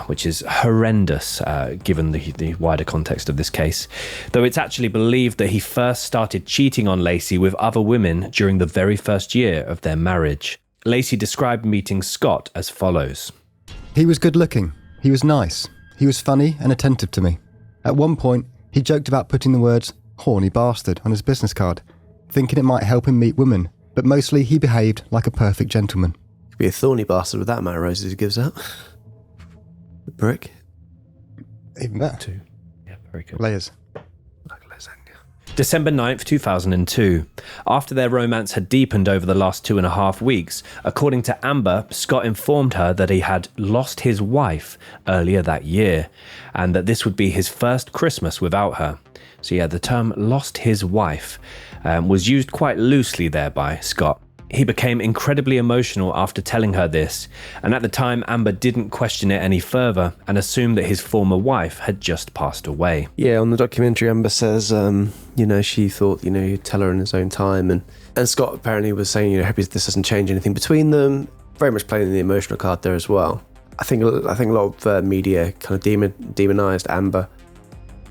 Which is horrendous given the wider context of this case. Though it's actually believed that he first started cheating on Lacy with other women during the very first year of their marriage. Lacy described meeting Scott as follows. He was good looking. He was nice. He was funny and attentive to me. At one point, he joked about putting the words "horny bastard" on his business card, thinking it might help him meet women, but mostly he behaved like a perfect gentleman. Could be a thorny bastard with that amount of roses he gives out. The brick. Even better. 2. Yeah, very good. Layers. Like lasagna. December 9th, 2002. After their romance had deepened over the last 2.5 weeks, according to Amber, Scott informed her that he had lost his wife earlier that year, and that this would be his first Christmas without her. So yeah, the term "lost his wife" was used quite loosely there by Scott. He became incredibly emotional after telling her this, and at the time Amber didn't question it any further and assumed that his former wife had just passed away. Yeah, on the documentary, Amber says, she thought, he'd tell her in his own time, and Scott apparently was saying, happy this doesn't change anything between them. Very much playing the emotional card there as well. I think a lot of media kind of demonized Amber,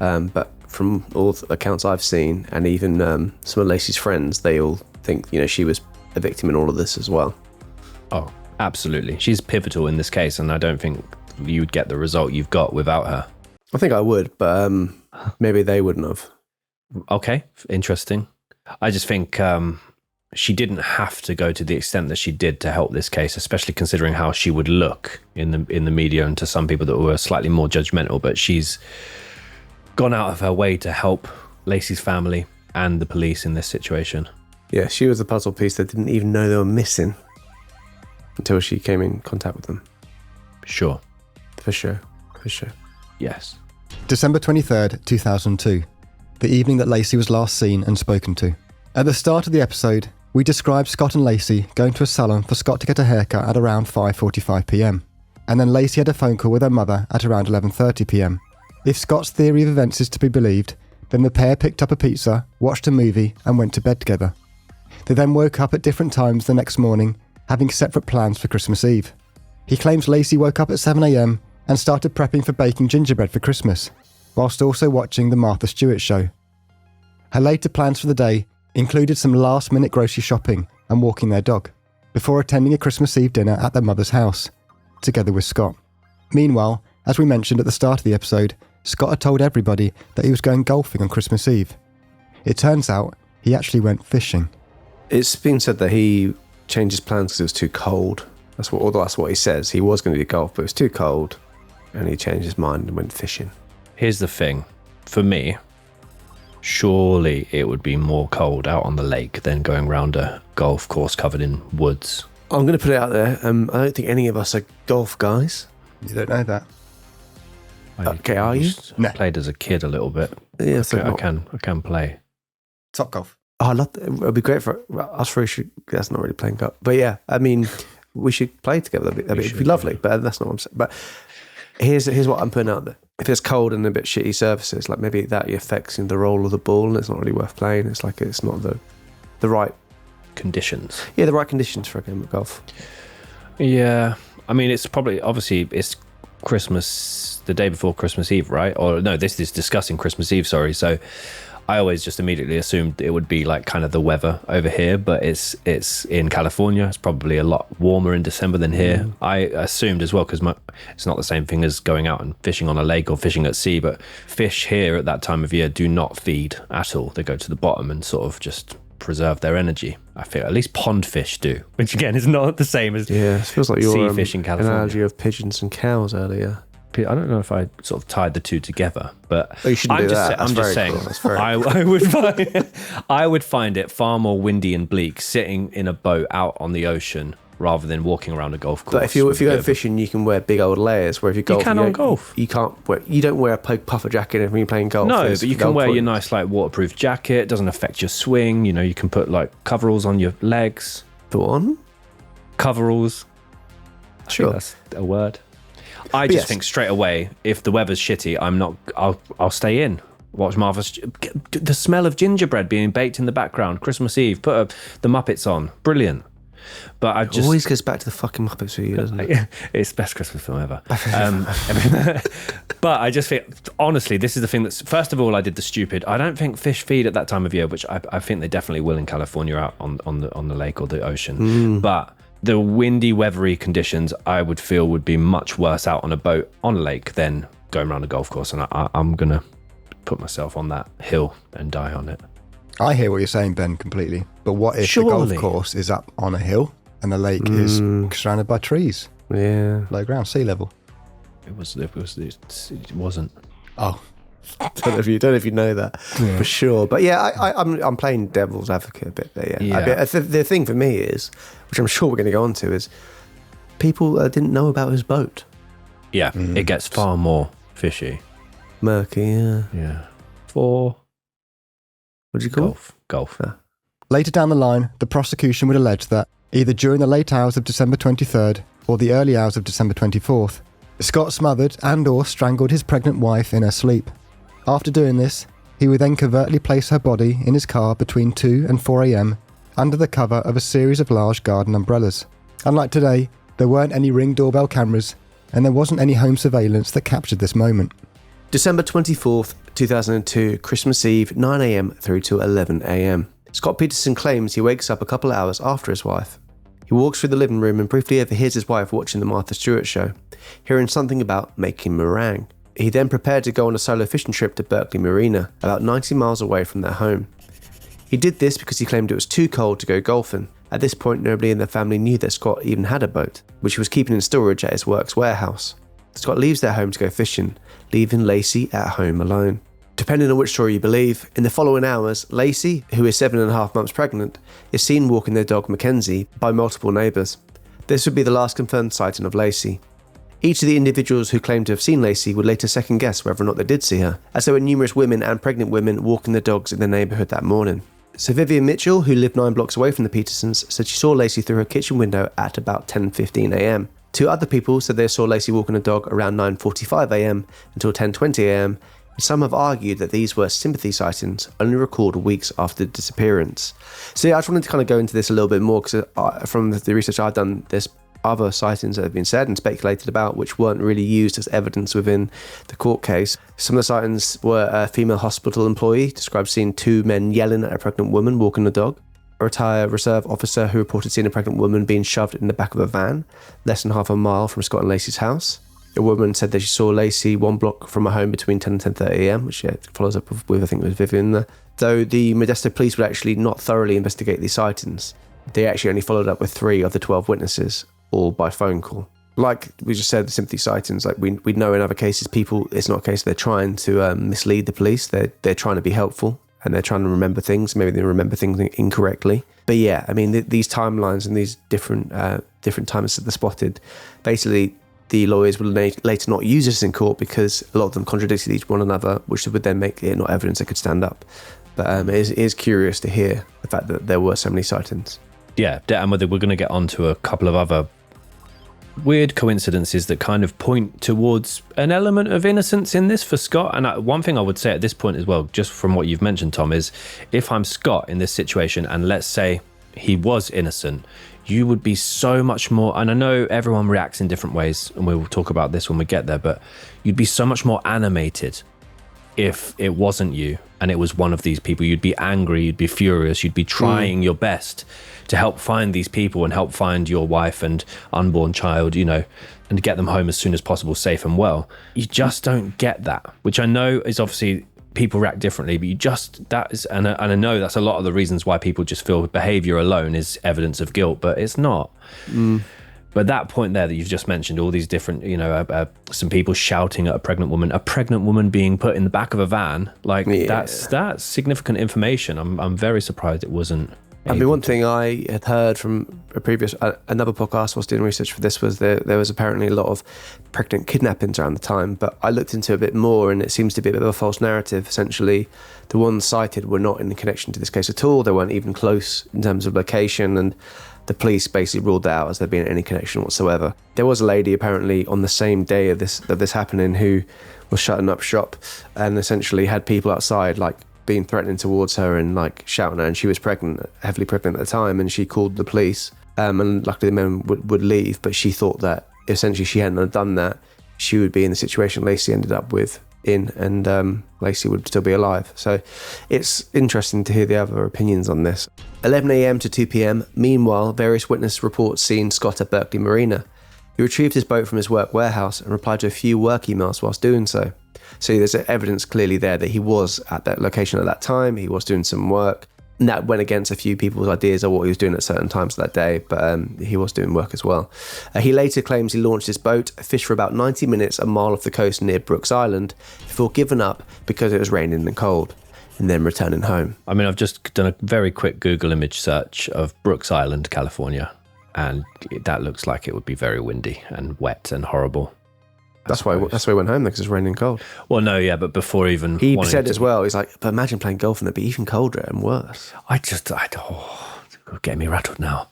but from all the accounts I've seen, and even some of Lacy's friends, they all think, she was a victim in all of this as well. Oh, absolutely. She's pivotal in this case, and I don't think you'd get the result you've got without her. I think I would, but maybe they wouldn't have. Okay, interesting. I just think she didn't have to go to the extent that she did to help this case, especially considering how she would look in the media and to some people that were slightly more judgmental. But she's gone out of her way to help Lacy's family and the police in this situation. Yeah, she was the puzzle piece that didn't even know they were missing until she came in contact with them. Sure. For sure. Yes. December 23rd, 2002, the evening that Lacy was last seen and spoken to. At the start of the episode, we described Scott and Lacy going to a salon for Scott to get a haircut at around 5:45 p.m. And then Lacy had a phone call with her mother at around 11:30 p.m. If Scott's theory of events is to be believed, then the pair picked up a pizza, watched a movie, and went to bed together. They then woke up at different times the next morning, having separate plans for Christmas Eve. He claims Lacy woke up at 7 a.m. and started prepping for baking gingerbread for Christmas, whilst also watching the Martha Stewart show. Her later plans for the day included some last-minute grocery shopping and walking their dog, before attending a Christmas Eve dinner at their mother's house, together with Scott. Meanwhile, as we mentioned at the start of the episode, Scott had told everybody that he was going golfing on Christmas Eve. It turns out he actually went fishing. It's been said that he changed his plans because it was too cold. That's what he says. He was going to do golf, but it was too cold, and he changed his mind and went fishing. Here's the thing. For me, surely it would be more cold out on the lake than going round a golf course covered in woods. I'm going to put it out there. I don't think any of us are golf guys. You don't know that. Okay, are you? No. Played as a kid a little bit. Yeah, I can play. Top golf. Oh, it would be great for us three. That's not really playing golf, but yeah, I mean, we should play together. It'd be lovely, but that's not what I'm saying. But here's what I'm putting out there. If it's cold and a bit shitty surfaces, like maybe that affects the roll of the ball, and it's not really worth playing. It's like it's not the right conditions. Yeah, the right conditions for a game of golf. Yeah, I mean, it's Christmas, the day before Christmas Eve, right? Or no, this is discussing Christmas Eve. Sorry, so. I always just immediately assumed it would be like kind of the weather over here, but it's in California. It's probably a lot warmer in December than here. I assumed as well, because it's not the same thing as going out and fishing on a lake or fishing at sea, but fish here at that time of year do not feed at all. They go to the bottom and sort of just preserve their energy. I feel at least pond fish do, which again is not the same as it feels like your sea fish in California. Analogy of pigeons and cows earlier. I don't know if I sort of tied the two together, but you shouldn't do that. I'm just saying, I would find it far more windy and bleak sitting in a boat out on the ocean rather than walking around a golf course. But if you go fishing, you can wear big old layers. Where if you golf, you can on golf. You can't. You don't wear a puffer jacket when you're playing golf. No, but you can wear your nice like waterproof jacket. It doesn't affect your swing. You know, you can put like coveralls on your legs. The one? Coveralls. Sure, that's a word. I just think straight away, if the weather's shitty, I'll stay in. Watch Marvel's. The smell of gingerbread being baked in the background. Christmas Eve. Put the Muppets on. Brilliant. But I just always goes back to the fucking Muppets for you, doesn't it? It's the best Christmas film ever. But I just think, honestly, this is the thing that's. First of all, I did the stupid. I don't think fish feed at that time of year, which I think they definitely will in California out on the lake or the ocean. But the windy, weathery conditions, I would feel would be much worse out on a boat on a lake than going around a golf course. And I'm gonna put myself on that hill and die on it. I hear what you're saying, Ben, completely. But what if the golf course is up on a hill and the lake is surrounded by trees? Yeah. Low ground, sea level. It wasn't. Oh. Don't know if you know that for sure. But yeah, I'm playing devil's advocate a bit there. Yeah. The thing for me is, which I'm sure we're going to go on to, is people didn't know about his boat. Yeah, it gets far more fishy. Murky, yeah. Yeah. What do you call Golf. Yeah. Later down the line, the prosecution would allege that either during the late hours of December 23rd or the early hours of December 24th, Scott smothered and or strangled his pregnant wife in her sleep. After doing this, he would then covertly place her body in his car between 2 and 4 a.m. under the cover of a series of large garden umbrellas. Unlike today, there weren't any Ring doorbell cameras and there wasn't any home surveillance that captured this moment. December 24th, 2002, Christmas Eve, 9 a.m. through to 11 a.m. Scott Peterson claims he wakes up a couple of hours after his wife. He walks through the living room and briefly overhears his wife watching the Martha Stewart show, hearing something about making meringue. He then prepared to go on a solo fishing trip to Berkeley Marina, about 90 miles away from their home. He did this because he claimed it was too cold to go golfing. At this point, nobody in the family knew that Scott even had a boat, which he was keeping in storage at his works warehouse. Scott leaves their home to go fishing, leaving Lacy at home alone. Depending on which story you believe, in the following hours, Lacy, who is 7.5 months pregnant, is seen walking their dog Mackenzie by multiple neighbours. This would be the last confirmed sighting of Lacy. Each of the individuals who claimed to have seen Lacy would later second guess whether or not they did see her, as there were numerous women and pregnant women walking their dogs in their neighbourhood that morning. So Vivian Mitchell, who lived 9 blocks away from the Petersons, said she saw Lacy through her kitchen window at about 10:15 a.m. 2 other people said they saw Lacy walking a dog around 9:45 a.m. until 10:20 a.m. Some have argued that these were sympathy sightings, only recorded weeks after the disappearance. So yeah, I just wanted to kind of go into this a little bit more because from the research I've done, there's other sightings that have been said and speculated about which weren't really used as evidence within the court case. Some of the sightings were a female hospital employee described seeing 2 men yelling at a pregnant woman walking a dog. A retired reserve officer who reported seeing a pregnant woman being shoved in the back of a van less than half a mile from Scott and Lacy's house. A woman said that she saw Lacy 1 block from her home between 10 and 10:30 a.m, which follows up with I think it was Vivian there. Though the Modesto police would actually not thoroughly investigate these sightings, they actually only followed up with 3 of the 12 witnesses, all by phone call. Like we just said, the sympathy sightings, like we know in other cases, people, it's not a case they're trying to mislead the police, they're trying to be helpful and they're trying to remember things, maybe they remember things incorrectly. But yeah, I mean, these timelines and these different times that they're spotted, basically the lawyers will later not use this in court because a lot of them contradicted each one another, which would then make it not evidence that could stand up. But it is curious to hear the fact that there were so many sightings. Yeah, and we're going to get on to a couple of other weird coincidences that kind of point towards an element of innocence in this for Scott. And one thing I would say at this point as well, just from what you've mentioned, Tom, is if I'm Scott in this situation and let's say he was innocent, you would be so much more, and I know everyone reacts in different ways and we'll talk about this when we get there, but you'd be so much more animated if it wasn't you and it was one of these people. You'd be angry, you'd be furious, you'd be trying your best to help find these people and help find your wife and unborn child, you know, and get them home as soon as possible, safe and well. You just don't get that, which I know is obviously people react differently, but and I know that's a lot of the reasons why people just feel behavior alone is evidence of guilt, but it's not. But that point there that you've just mentioned, all these different, some people shouting at a pregnant woman being put in the back of a van, that's significant information. I'm very surprised it wasn't. One thing I had heard from another podcast I was doing research for this was there was apparently a lot of pregnant kidnappings around the time, but I looked into it a bit more and it seems to be a bit of a false narrative. Essentially, the ones cited were not in connection to this case at all. They weren't even close in terms of location, and the police basically ruled that out as there being any connection whatsoever. There was a lady apparently on the same day of this happening who was shutting up shop and essentially had people outside being threatening towards her and shouting at her, and she was pregnant, heavily pregnant at the time, and she called the police, and luckily the men would leave, but she thought that essentially she hadn't done that, she would be in the situation Lacy ended up and Lacy would still be alive. So it's interesting to hear the other opinions on this. 11 a.m. to 2 p.m. Meanwhile, various witness reports seen Scott at Berkeley Marina. He retrieved his boat from his work warehouse and replied to a few work emails whilst doing so. So there's evidence clearly there that he was at that location at that time. He was doing some work. And that went against a few people's ideas of what he was doing at certain times that day, but he was doing work as well. He later claims he launched his boat, fished for about 90 minutes a mile off the coast near Brooks Island, before giving up because it was raining and cold, and then returning home. I've just done a very quick Google image search of Brooks Island, California, and that looks like it would be very windy and wet and horrible. That's why he went home, because it's raining and cold. Well, no, yeah, but before even... He said as well, he's like, but imagine playing golf and it'd be even colder and worse. It's getting me rattled now.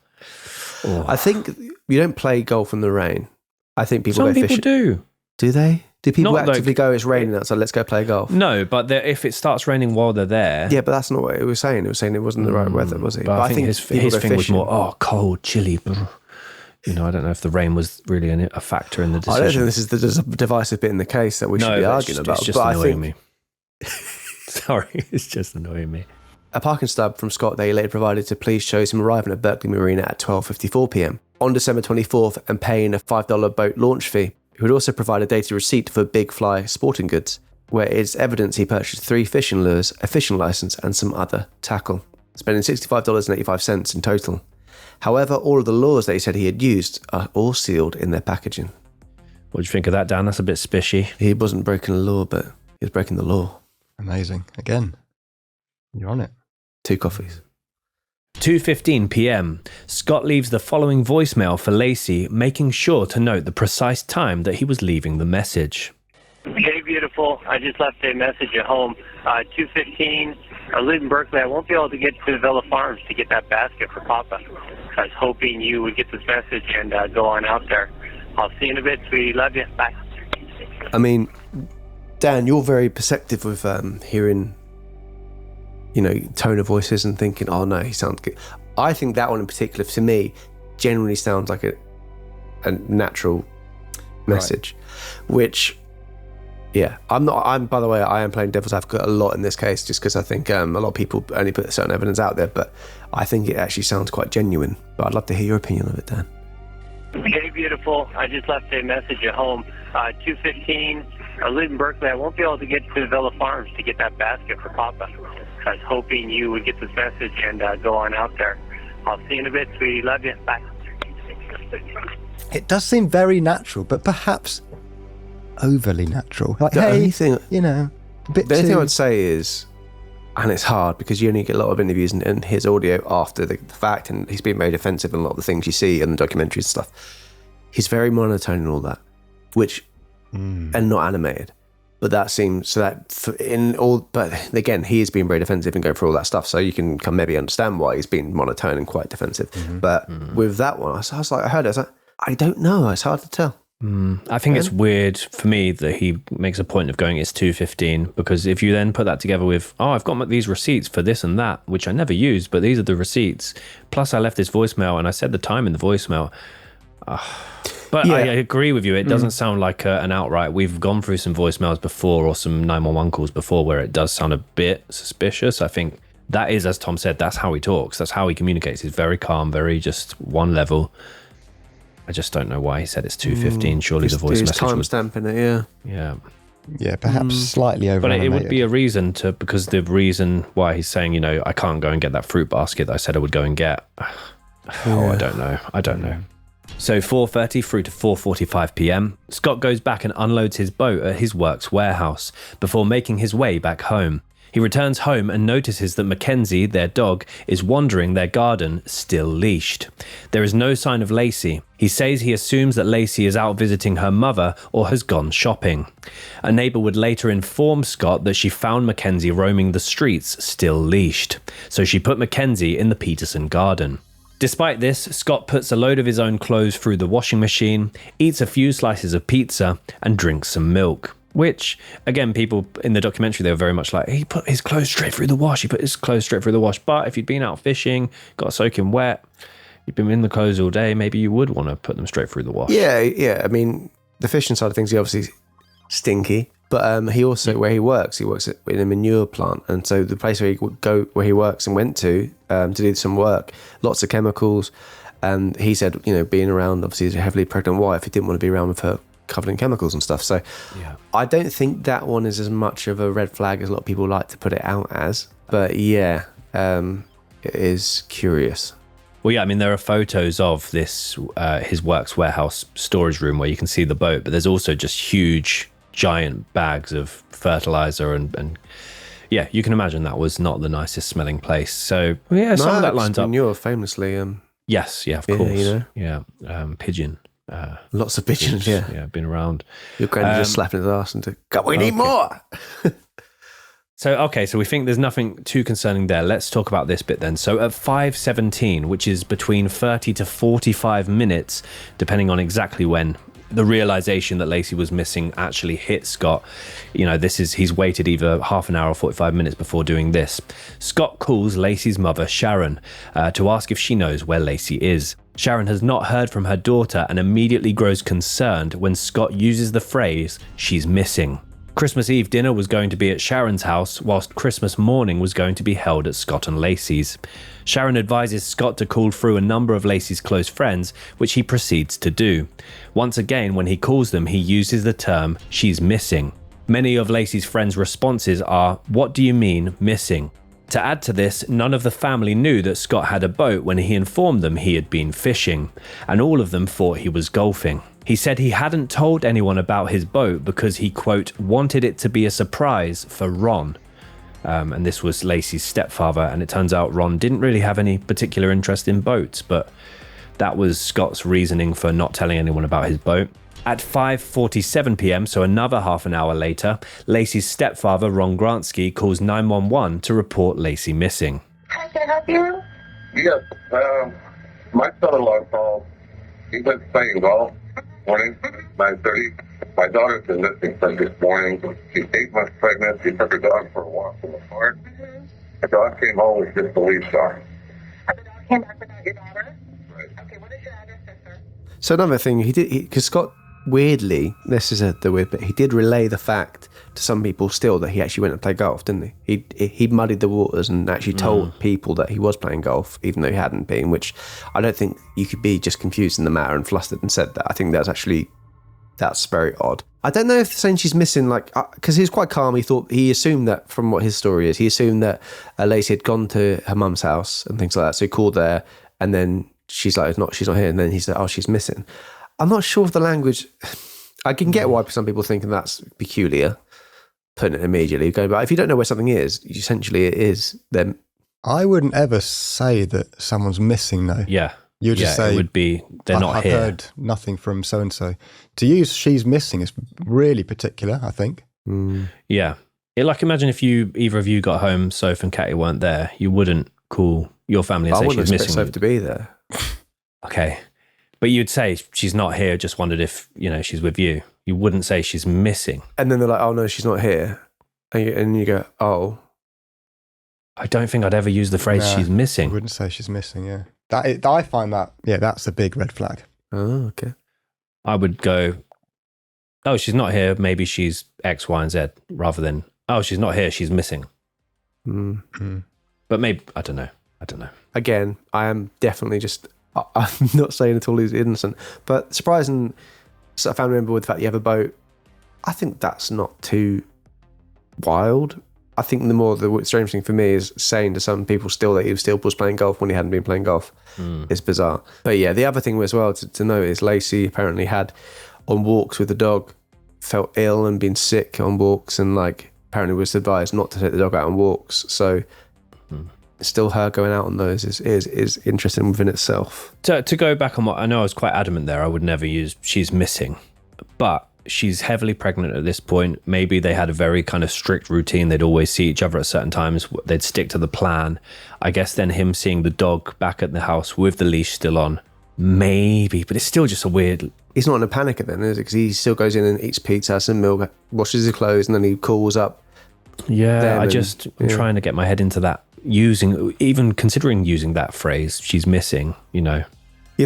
Oh. I think you don't play golf in the rain. I think people go fishing. Some people do. Do they? Do people actively go, it's raining outside, let's go play golf? No, but if it starts raining while they're there... Yeah, but that's not what it was saying. It was saying it wasn't the right weather, was it? But I think his thing was more, cold, chilly... I don't know if the rain was really a factor in the decision. I don't think this is the divisive bit in the case that we should be arguing about. It's just annoying me. Sorry, it's just annoying me. A parking stub from Scott that he later provided to police shows him arriving at Berkeley Marina at 12:54 p.m. on December 24th and paying a $5 boat launch fee. He would also provide a dated receipt for Big Fly Sporting Goods, where it's evidence he purchased 3 fishing lures, a fishing license, and some other tackle, spending $65.85 in total. However, all of the lures that he said he had used are all sealed in their packaging. What do you think of that, Dan? That's a bit spishy. He wasn't breaking the law, but he was breaking the law. Amazing. Again, you're on it. 2 coffees. 2:15 p.m. Scott leaves the following voicemail for Lacy, making sure to note the precise time that he was leaving the message. Hey, beautiful. I just left a message at home. 2:15. I live in Berkeley. I won't be able to get to Villa Farms to get that basket for Papa. I was hoping you would get this message and go on out there. I'll see you in a bit, sweetie. Love you. Bye. I mean, Dan, you're very perceptive with hearing, tone of voices and thinking, oh no, he sounds good. I think that one in particular, to me, generally sounds like a natural message, which... Yeah, by the way, I am playing devil's advocate a lot in this case just because I think a lot of people only put certain evidence out there, but I think it actually sounds quite genuine. But I'd love to hear your opinion of it, Dan. Hey, beautiful. I just left a message at home. 2:15. I live in Berkeley. I won't be able to get to Villa Farms to get that basket for Papa. I was hoping you would get this message and go on out there. I'll see you in a bit, sweetie. Love you. Bye. It does seem very natural, but perhaps... overly natural. The only thing, a bit the only too... thing I would say is, and it's hard because you only get a lot of interviews and his audio after the fact, and he's been very defensive in a lot of the things you see in the documentaries and stuff. He's very monotone and all that, which and not animated. But that seems so that in all. But again, he is being very defensive and going through all that stuff. So you can maybe understand why he's being monotone and quite defensive. But with that one, I was like, I was like, I don't know. It's hard to tell. I think it's weird for me that he makes a point of going, it's 2:15, because if you then put that together with, I've got these receipts for this and that, which I never used, but these are the receipts. Plus I left this voicemail and I said the time in the voicemail. But yeah. I agree with you. It doesn't sound like an outright, we've gone through some voicemails before or some 911 calls before where it does sound a bit suspicious. I think that is, as Tom said, that's how he talks. That's how he communicates. He's very calm, very just one level. I just don't know why he said it's 2:15. Surely the voice message was timestamping it. Yeah, perhaps slightly over. But it would be a reason to, because the reason why he's saying, I can't go and get that fruit basket that I said I would go and get. I don't know. So 4:30 through to 4:45 p.m, Scott goes back and unloads his boat at his work's warehouse before making his way back home. He returns home and notices that Mackenzie, their dog, is wandering their garden, still leashed. There is no sign of Lacy. He says he assumes that Lacy is out visiting her mother or has gone shopping. A neighbour would later inform Scott that she found Mackenzie roaming the streets, still leashed. So she put Mackenzie in the Peterson garden. Despite this, Scott puts a load of his own clothes through the washing machine, eats a few slices of pizza, and drinks some milk. Which, again, people in the documentary, they were very much like, he put his clothes straight through the wash. But if you'd been out fishing, got soaking wet, you've been in the clothes all day, maybe you would want to put them straight through the wash. Yeah. I mean, the fishing side of things, he obviously stinky. But he also, where he works in a manure plant. And so the place where he works and went to do some work, lots of chemicals. And he said, being around, obviously, his heavily pregnant wife, he didn't want to be around with her covered in chemicals and stuff. So I don't think that one is as much of a red flag as a lot of people like to put it out as. But yeah, it is curious. Well, yeah, I mean, there are photos of this, his works warehouse storage room where you can see the boat, but there's also just huge, giant bags of fertilizer and yeah, you can imagine that was not the nicest smelling place. So yeah, some of that lines up. Manure famously. Yes, yeah, of course. Yeah, pigeon. Lots of pigeons, yeah. Yeah, been around. Your granny just slapping his ass and we need more! So we think there's nothing too concerning there. Let's talk about this bit then. So at 5:17, which is between 30 to 45 minutes, depending on exactly when the realization that Lacy was missing actually hit Scott. He's waited either half an hour or 45 minutes before doing this. Scott calls Lacy's mother, Sharon, to ask if she knows where Lacy is. Sharon has not heard from her daughter and immediately grows concerned when Scott uses the phrase, "she's missing." Christmas Eve dinner was going to be at Sharon's house, whilst Christmas morning was going to be held at Scott and Lacy's. Sharon advises Scott to call through a number of Lacy's close friends, which he proceeds to do. Once again, when he calls them, he uses the term, "she's missing." Many of Lacy's friends' responses are, "What do you mean, missing?" To add to this, none of the family knew that Scott had a boat when he informed them he had been fishing, and all of them thought he was golfing. He said he hadn't told anyone about his boat because he, quote, wanted it to be a surprise for Ron. And this was Lacy's stepfather, and it turns out Ron didn't really have any particular interest in boats, but that was Scott's reasoning for not telling anyone about his boat. At 5:47 p.m, so another half an hour later, Lacy's stepfather, Ron Gransky, calls 911 to report Lacy missing. Hi, can I help you? Yes, my son-in-law called. He went playing golf morning, 9:30. My daughter's been missing since this morning. She's 8 months pregnant. She took her dog for a walk in the park. The dog came home with just a leash on. The dog came back without your daughter? Right. Okay, what is your address, sister? So another thing, because Scott, weirdly, this is the weird bit, he did relay the fact to some people still that he actually went and played golf, didn't he? He muddied the waters and actually told people that he was playing golf, even though he hadn't been, which I don't think you could be just confused in the matter and flustered and said that. I think that's very odd. I don't know if saying she's missing, because he was quite calm. He assumed that, from what his story is, he assumed that Lacy had gone to her mum's house and things like that. So he called there, and then she's like, she's not here. And then he said, she's missing. I'm not sure of the language. I can get why some people think that's peculiar, putting it immediately. But if you don't know where something is, essentially it is, then... I wouldn't ever say that someone's missing, though. Yeah. You just say, it would be, they're not here. I've heard nothing from so-and-so. To use "she's missing" is really particular, I think. Yeah. Imagine if either of you got home, Soph and Katie weren't there, you wouldn't call your family and say she's missing. I wouldn't expect Soph to be there. Okay. But you'd say she's not here, just wondered if, she's with you. You wouldn't say she's missing. And then they're like, oh no, she's not here. And you go, oh. I don't think I'd ever use the phrase she's missing. I wouldn't say she's missing, yeah. I find that, that's a big red flag. Oh, okay. I would go, oh, she's not here, maybe she's X, Y, and Z, rather than, oh, she's not here, she's missing. But maybe, I don't know. Again, I am definitely I'm not saying at all he's innocent, but surprising sort of family member with the fact you have a boat, I think that's not too wild. I think the strange thing for me is saying to some people still that he still was playing golf when he hadn't been playing golf. It's bizarre. But yeah, the other thing as well to note is Lacy apparently had on walks with the dog, felt ill and been sick on walks, and like apparently was advised not to take the dog out on walks. So still her going out on those is interesting within itself. To go back on what I know, I was quite adamant there. I would never use she's missing, but she's heavily pregnant at this point. Maybe they had a very kind of strict routine. They'd always see each other at certain times. They'd stick to the plan. I guess then him seeing the dog back at the house with the leash still on, maybe, but it's still just a weird. He's not in a panic then, is it? Because he still goes in and eats pizza, has some milk, washes his clothes, and then he calls up. Yeah, I'm trying to get my head into that. Even considering using that phrase, she's missing, Yeah,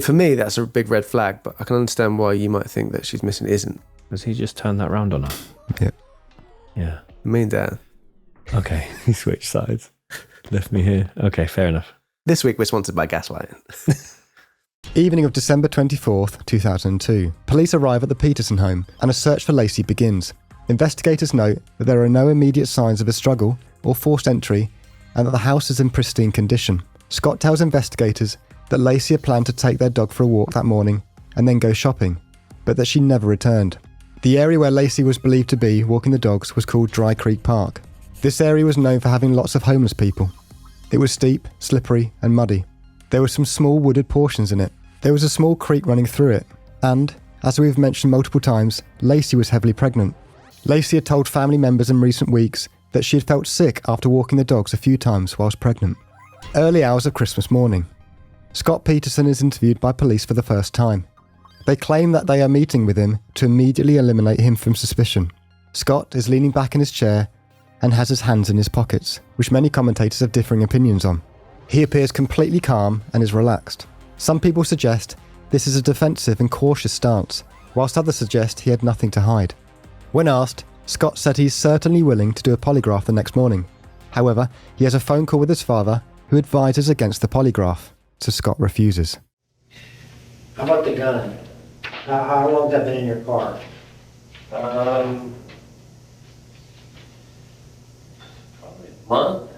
for me, that's a big red flag, but I can understand why you might think that she's missing isn't. Has he just turned that round on her? Yeah. Yeah. Me and Dad. Okay, he switched sides. Left me here. Okay, fair enough. This week we're sponsored by Gaslighting. Evening of December 24th, 2002. Police arrive at the Peterson home and a search for Lacy begins. Investigators note that there are no immediate signs of a struggle or forced entry and that the house is in pristine condition. Scott tells investigators that Lacy had planned to take their dog for a walk that morning and then go shopping, but that she never returned. The area where Lacy was believed to be walking the dogs was called Dry Creek Park. This area was known for having lots of homeless people. It was steep, slippery and muddy. There were some small wooded portions in it. There was a small creek running through it, and, as we've mentioned multiple times, Lacy was heavily pregnant. Lacy had told family members in recent weeks that she had felt sick after walking the dogs a few times whilst pregnant. Early hours of Christmas morning. Scott Peterson is interviewed by police for the first time. They claim that they are meeting with him to immediately eliminate him from suspicion. Scott is leaning back in his chair and has his hands in his pockets, which many commentators have differing opinions on. He appears completely calm and is relaxed. Some people suggest this is a defensive and cautious stance, whilst others suggest he had nothing to hide. When asked, Scott said he's certainly willing to do a polygraph the next morning. However, he has a phone call with his father, who advises against the polygraph, so Scott refuses. How about the gun? How long has that been in your car? Probably a month.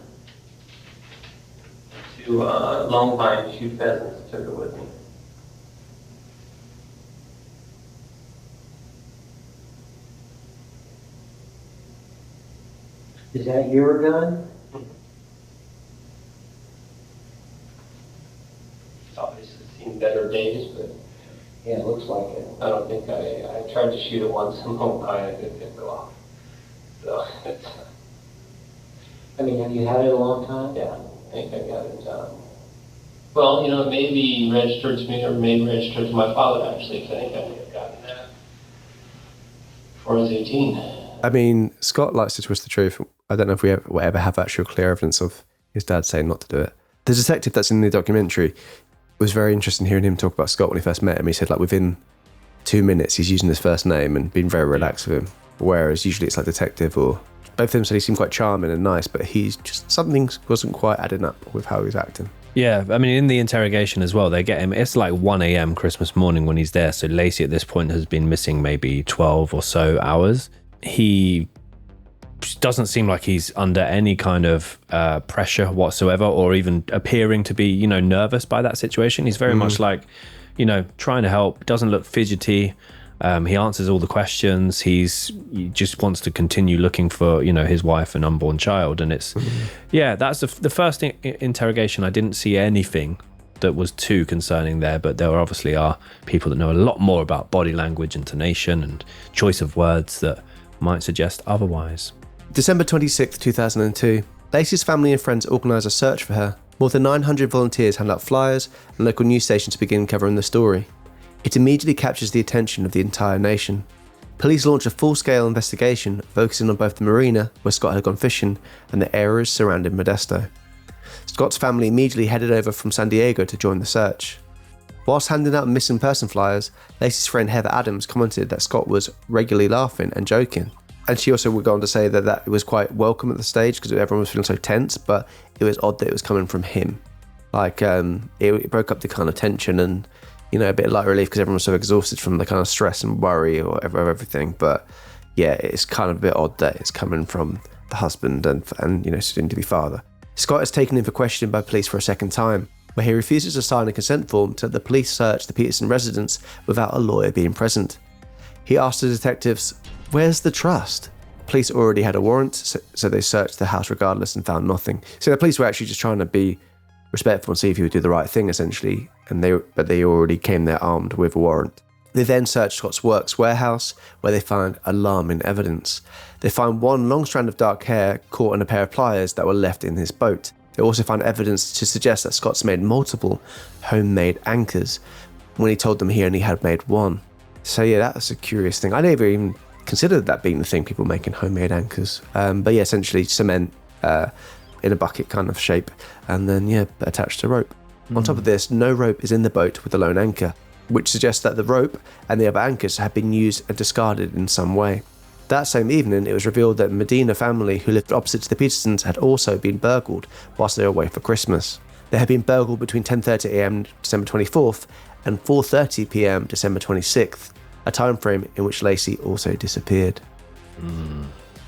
To Long Pine to shoot pheasants, took it with me. Is that your gun? It's obviously seen better days, but Yeah, it looks like it. I don't think I tried to shoot it once in Long Pine, it didn't go off. So, I mean, have you had it a long time? yeah, I think I got it. Well, it may be registered to me or maybe registered to my father, actually, because I think I may have gotten that before I was 18. I mean, Scott likes to twist the truth. I don't know if we ever have actual clear evidence of his dad saying not to do it. The detective that's in the documentary, it was very interesting hearing him talk about Scott when he first met him. He said, like, within 2 minutes, he's using his first name and being very relaxed with him. Whereas usually it's like detective or... Both of them said he seemed quite charming and nice, but he's just... Something wasn't quite adding up with how he was acting. Yeah, I mean, in the interrogation as well, they get him. It's like 1 a.m. Christmas morning when he's there. So Lacy at this point has been missing maybe 12 or so hours. He doesn't seem like he's under any kind of pressure whatsoever, or even appearing to be, nervous by that situation. He's very much like, trying to help. Doesn't look fidgety. He answers all the questions. He just wants to continue looking for, his wife and unborn child. And it's, that's the first interrogation. I didn't see anything that was too concerning there, but there obviously are people that know a lot more about body language, intonation, and choice of words that might suggest otherwise. December 26th, 2002. Lacy's family and friends organised a search for her. More than 900 volunteers hand out flyers and local news stations begin covering the story. It immediately captures the attention of the entire nation. Police launch a full-scale investigation focusing on both the marina, where Scott had gone fishing, and the areas surrounding Modesto. Scott's family immediately headed over from San Diego to join the search. Whilst handing out missing person flyers, Lacy's friend Heather Adams commented that Scott was regularly laughing and joking. And she also would go on to say that it was quite welcome at the stage because everyone was feeling so tense, but it was odd that it was coming from him. Like, it broke up the kind of tension and, a bit of light relief because everyone was so exhausted from the kind of stress and worry or everything. But yeah, it's kind of a bit odd that it's coming from the husband and soon to be father. Scott is taken in for questioning by police for a second time, where he refuses to sign a consent form to let the police search the Peterson residence without a lawyer being present. He asked the detectives, "Where's the trust?" Police already had a warrant, so they searched the house regardless and found nothing. So the police were actually just trying to be respectful and see if he would do the right thing, essentially, but they already came there armed with a warrant. They then searched Scott's works warehouse, where they found alarming evidence. They found one long strand of dark hair caught in a pair of pliers that were left in his boat. They also found evidence to suggest that Scott's made multiple homemade anchors, when he told them he only had made one. So yeah, that's a curious thing. I never even considered that being the thing, people making homemade anchors. But yeah, essentially cement in a bucket kind of shape, and then attached to rope. On top of this, no rope is in the boat with the lone anchor, which suggests that the rope and the other anchors had been used and discarded in some way. That same evening, it was revealed that Medina family, who lived opposite to the Petersons, had also been burgled whilst they were away for Christmas. They had been burgled between 10:30 a.m. December 24th and 4:30 p.m. December 26th, a time frame in which Lacy also disappeared.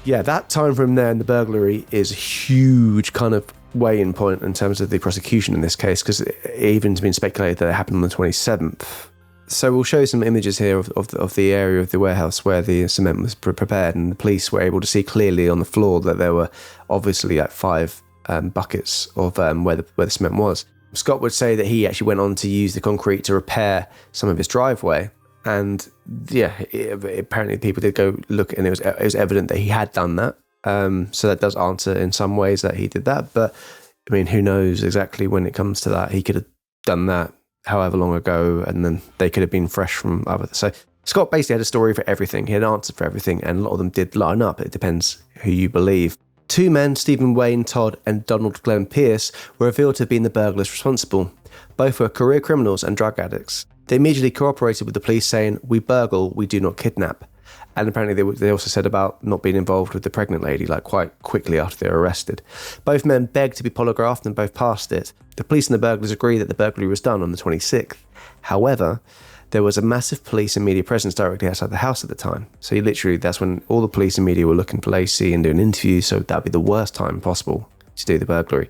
Yeah, that time frame there in the burglary is a huge kind of weighing point in terms of the prosecution in this case, because it even's been speculated that it happened on the 27th. So we'll show some images here of the area of the warehouse where the cement was prepared, and the police were able to see clearly on the floor that there were obviously like 5 buckets of where the cement was. Scott would say that he actually went on to use the concrete to repair some of his driveway, and apparently people did go look, and it was evident that he had done that. So that does answer in some ways that he did that, but I mean, who knows exactly when it comes to that. He could have done that however long ago, and then they could have been fresh from other. So Scott basically had a story for everything. He had an answer for everything, and a lot of them did line up. It depends who you believe. 2 men, Stephen Wayne Todd and Donald Glenn Pierce, were revealed to have been the burglars responsible. Both were career criminals and drug addicts. They immediately cooperated with the police, saying, "We burgle, we do not kidnap." And apparently they also said about not being involved with the pregnant lady, like quite quickly after they were arrested. Both men begged to be polygraphed and both passed it. The police and the burglars agree that the burglary was done on the 26th. However, there was a massive police and media presence directly outside the house at the time. So that's when all the police and media were looking for Lacy and doing interviews, so that'd be the worst time possible to do the burglary.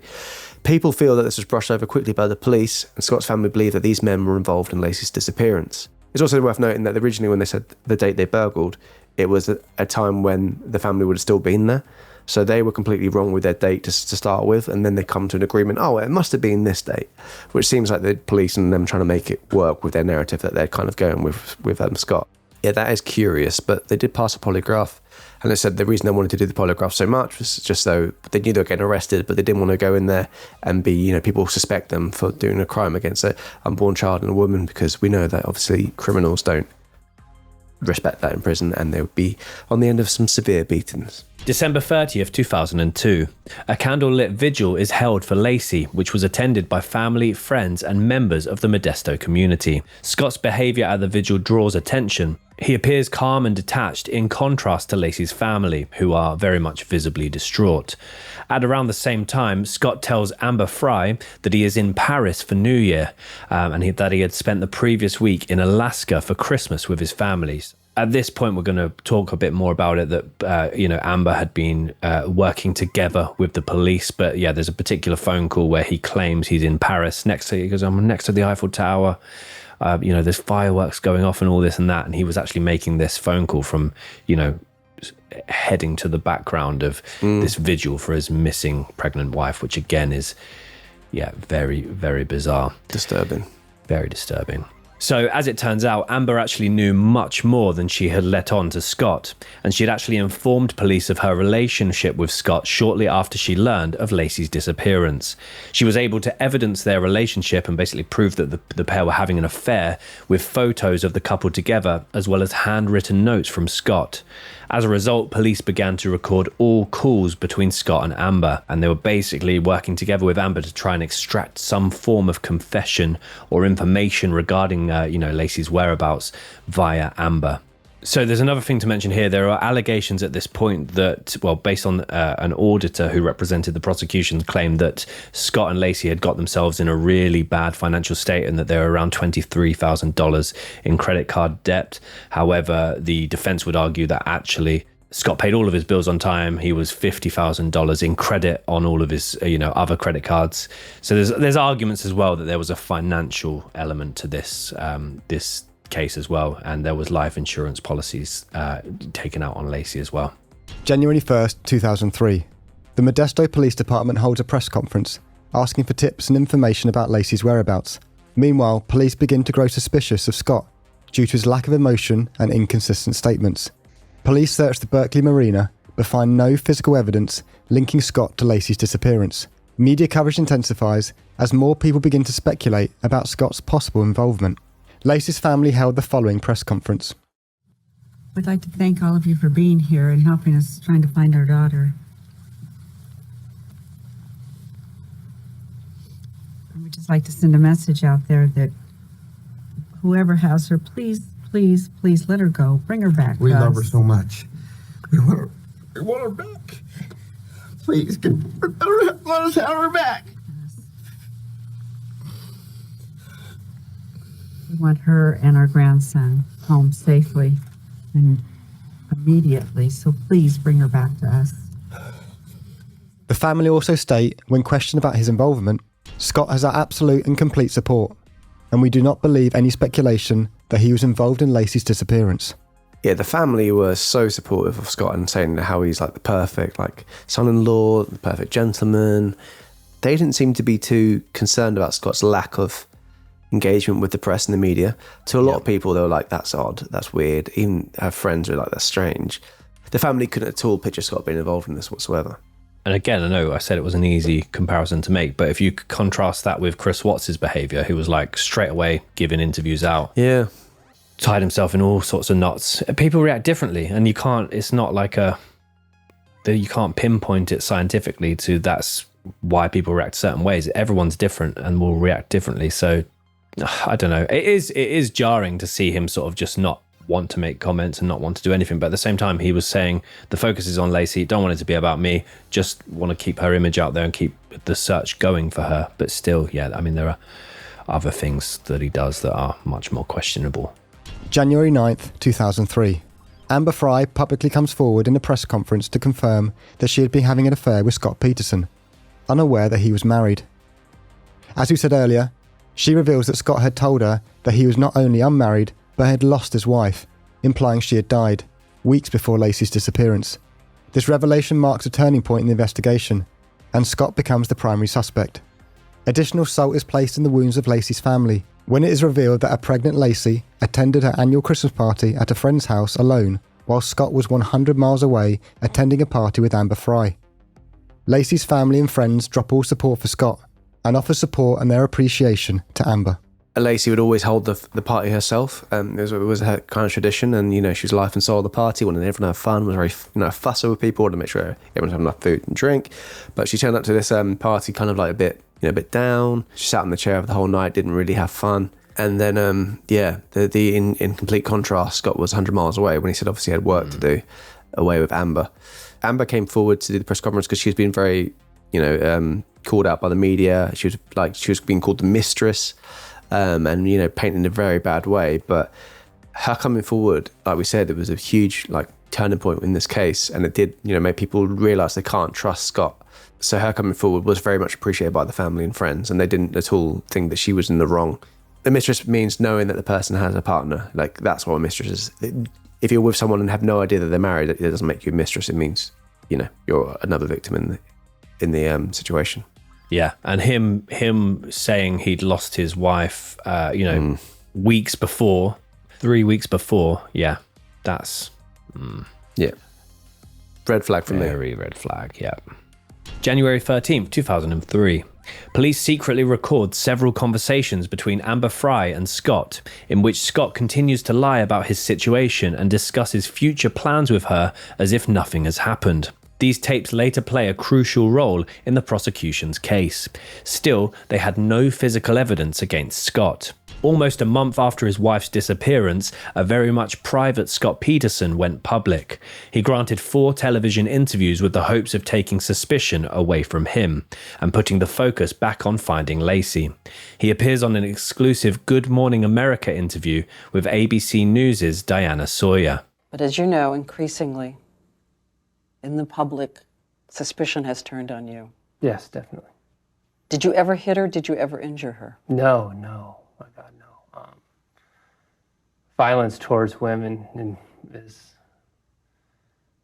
People feel that this was brushed over quickly by the police, and Scott's family believe that these men were involved in Lacy's disappearance. It's also worth noting that originally when they said the date they burgled, it was a time when the family would have still been there. So they were completely wrong with their date to start with, and then they come to an agreement, it must have been this date, which seems like the police and them trying to make it work with their narrative that they're kind of going with Scott. Yeah, that is curious, but they did pass a polygraph, and they said the reason they wanted to do the polygraph so much was just so they knew they were getting arrested, but they didn't want to go in there and be, people suspect them for doing a crime against an unborn child and a woman, because we know that obviously criminals don't respect that in prison, and they would be on the end of some severe beatings. December 30th, 2002. A candlelit vigil is held for Lacy, which was attended by family, friends, and members of the Modesto community. Scott's behaviour at the vigil draws attention. He appears calm and detached, in contrast to Lacy's family, who are very much visibly distraught. At around the same time, Scott tells Amber Fry that he is in Paris for New Year, and that he had spent the previous week in Alaska for Christmas with his families. At this point, we're going to talk a bit more about it, that, Amber had been working together with the police. But yeah, there's a particular phone call where he claims he's in Paris he goes, "I'm next to the Eiffel Tower. There's fireworks going off and all this and that." And he was actually making this phone call from, heading to the background of this vigil for his missing pregnant wife, which again is, very, very bizarre. Disturbing. Very disturbing. So, as it turns out, Amber actually knew much more than she had let on to Scott, and she had actually informed police of her relationship with Scott shortly after she learned of Lacy's disappearance. She was able to evidence their relationship and basically prove that the pair were having an affair with photos of the couple together, as well as handwritten notes from Scott. As a result, police began to record all calls between Scott and Amber, and they were basically working together with Amber to try and extract some form of confession or information regarding, Lacy's whereabouts via Amber. So there's another thing to mention here. There are allegations at this point that, based on an auditor who represented the prosecution, claimed that Scott and Lacy had got themselves in a really bad financial state and that they were around $23,000 in credit card debt. However, the defense would argue that actually Scott paid all of his bills on time. He was $50,000 in credit on all of his, other credit cards. So there's arguments as well that there was a financial element to this this case as well, and there was life insurance policies taken out on Lacy as well. January 1st, 2003. The Modesto Police Department holds a press conference asking for tips and information about Lacy's whereabouts. Meanwhile, police begin to grow suspicious of Scott due to his lack of emotion and inconsistent statements. Police search the Berkeley Marina but find no physical evidence linking Scott to Lacy's disappearance. Media coverage intensifies as more people begin to speculate about Scott's possible involvement. Lacy's family held the following press conference. We'd like to thank all of you for being here and helping us trying to find our daughter. And we'd just like to send a message out there that whoever has her, please let her go. Bring her back. We love her so much. We want her back. Please, let us have her back. We want her and our grandson home safely and immediately, so please bring her back to us. The family also state, when questioned about his involvement, Scott has our absolute and complete support, and we do not believe any speculation that he was involved in Lacy's disappearance. Yeah, the family were so supportive of Scott and saying how he's like the perfect son-in-law, the perfect gentleman. They didn't seem to be too concerned about Scott's lack of engagement with the press and the media. To a lot of people, they were like, that's odd, that's weird. Even her friends were like, that's strange. The family couldn't at all picture Scott being involved in this whatsoever. And again, I know I said it was an easy comparison to make, but if you contrast that with Chris Watts' behaviour, who was like straight away giving interviews out. Yeah. Tied himself in all sorts of knots. People react differently, and it's not like you can't pinpoint it scientifically to that's why people react certain ways. Everyone's different and will react differently. So I don't know. It is jarring to see him sort of just not want to make comments and not want to do anything. But at the same time, he was saying the focus is on Lacy. Don't want it to be about me. Just want to keep her image out there and keep the search going for her. But still, yeah, I mean, there are other things that he does that are much more questionable. January 9th, 2003. Amber Fry publicly comes forward in a press conference to confirm that she had been having an affair with Scott Peterson, unaware that he was married. As we said earlier, she reveals that Scott had told her that he was not only unmarried, but had lost his wife, implying she had died, weeks before Lacy's disappearance. This revelation marks a turning point in the investigation, and Scott becomes the primary suspect. Additional salt is placed in the wounds of Lacy's family when it is revealed that a pregnant Lacy attended her annual Christmas party at a friend's house alone, while Scott was 100 miles away attending a party with Amber Fry. Lacy's family and friends drop all support for Scott and offer support and their appreciation to Amber. Lacy would always hold the party herself. It was her kind of tradition, and she was life and soul of the party, wanted everyone to have fun, was very a fusser with people, wanted to make sure everyone had enough food and drink. But she turned up to this party kind of like a bit down. She sat in the chair for the whole night, didn't really have fun. And then in complete contrast, Scott was 100 miles away when he said obviously he had work to do away with Amber. Amber came forward to do the press conference because she's been very called out by the media. She was being called the mistress. And painted in a very bad way. But her coming forward, like we said, it was a huge turning point in this case, and it did make people realise they can't trust Scott. So her coming forward was very much appreciated by the family and friends, and they didn't at all think that she was in the wrong. A mistress means knowing that the person has a partner. That's what a mistress is. If you're with someone and have no idea that they're married, it doesn't make you a mistress. It means you're another victim in the situation. Yeah, and him saying he'd lost his wife, weeks before, 3 weeks before. Yeah, that's red flag for me. Very red flag. Yeah. January 13th, 2003. Police secretly record several conversations between Amber Fry and Scott, in which Scott continues to lie about his situation and discusses future plans with her as if nothing has happened. These tapes later play a crucial role in the prosecution's case. Still, they had no physical evidence against Scott. Almost a month after his wife's disappearance, a very much private Scott Peterson went public. He granted 4 television interviews with the hopes of taking suspicion away from him and putting the focus back on finding Lacy. He appears on an exclusive Good Morning America interview with ABC News' Diana Sawyer. But as you know, increasingly, in the public, suspicion has turned on you. Yes, definitely. Did you ever hit her? Did you ever injure her? No. My God, no. Violence towards women is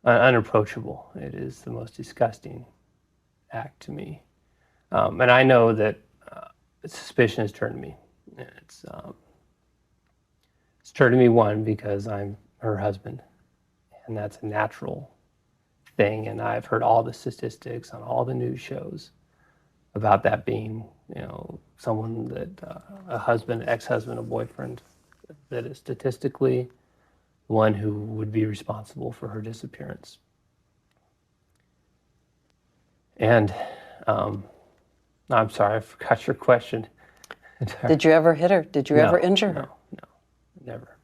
unapproachable. It is the most disgusting act to me. And I know that suspicion has turned to me. It's turned to me, one, because I'm her husband, and that's a natural thing. And I've heard all the statistics on all the news shows about that being, someone that a husband, ex-husband, a boyfriend, that is statistically one who would be responsible for her disappearance. And I'm sorry, I forgot your question. Did you ever hit her? Did you ever injure her? No, never.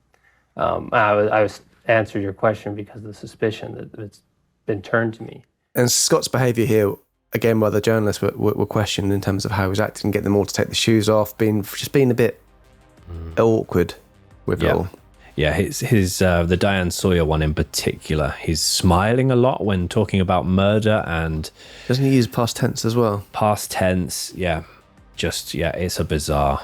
I was answering your question because of the suspicion that it's been turned to me. And Scott's behaviour here, again, while the journalists were questioned in terms of how he was acting, get them all to take the shoes off, being a bit awkward with it all. Yeah, his the Diane Sawyer one in particular, he's smiling a lot when talking about murder, and doesn't he use past tense as well? Past tense, yeah. It's a bizarre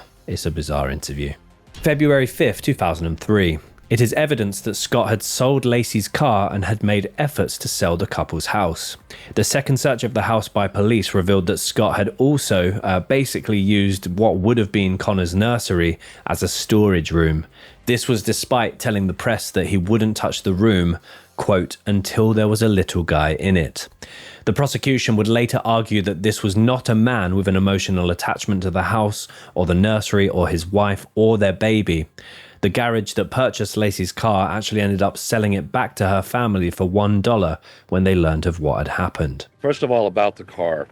interview. February 5th, 2003. It is evidence that Scott had sold Lacy's car and had made efforts to sell the couple's house. The second search of the house by police revealed that Scott had also basically used what would have been Connor's nursery as a storage room. This was despite telling the press that he wouldn't touch the room, quote, until there was a little guy in it. The prosecution would later argue that this was not a man with an emotional attachment to the house or the nursery or his wife or their baby. The garage that purchased Lacy's car actually ended up selling it back to her family for $1 when they learned of what had happened. First of all, about the car.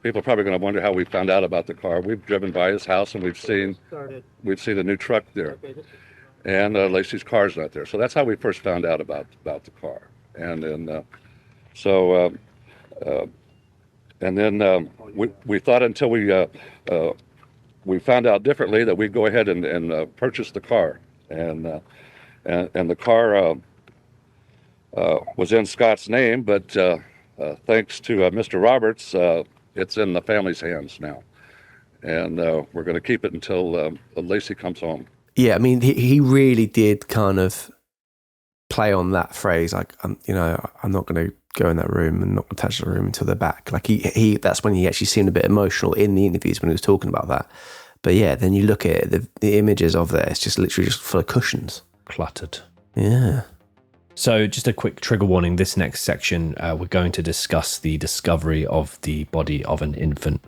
People are probably going to wonder how we found out about the car. We've driven by his house and we've seen a new truck there. And Lacy's car's not there. So that's how we first found out about the car. And then, we thought until we found out differently that we'd go ahead and purchase the car. And the car was in Scott's name, but thanks to Mr. Roberts, it's in the family's hands now. And we're going to keep it until Lacy comes home. Yeah, I mean, he really did kind of play on that phrase, like, I'm not going to go in that room and not going to touch the room until they're back. Like he that's when he actually seemed a bit emotional in the interviews when he was talking about that. But yeah, then you look at it, the images of there, it's just literally just full of cushions. Cluttered. Yeah. So just a quick trigger warning, this next section, we're going to discuss the discovery of the body of an infant.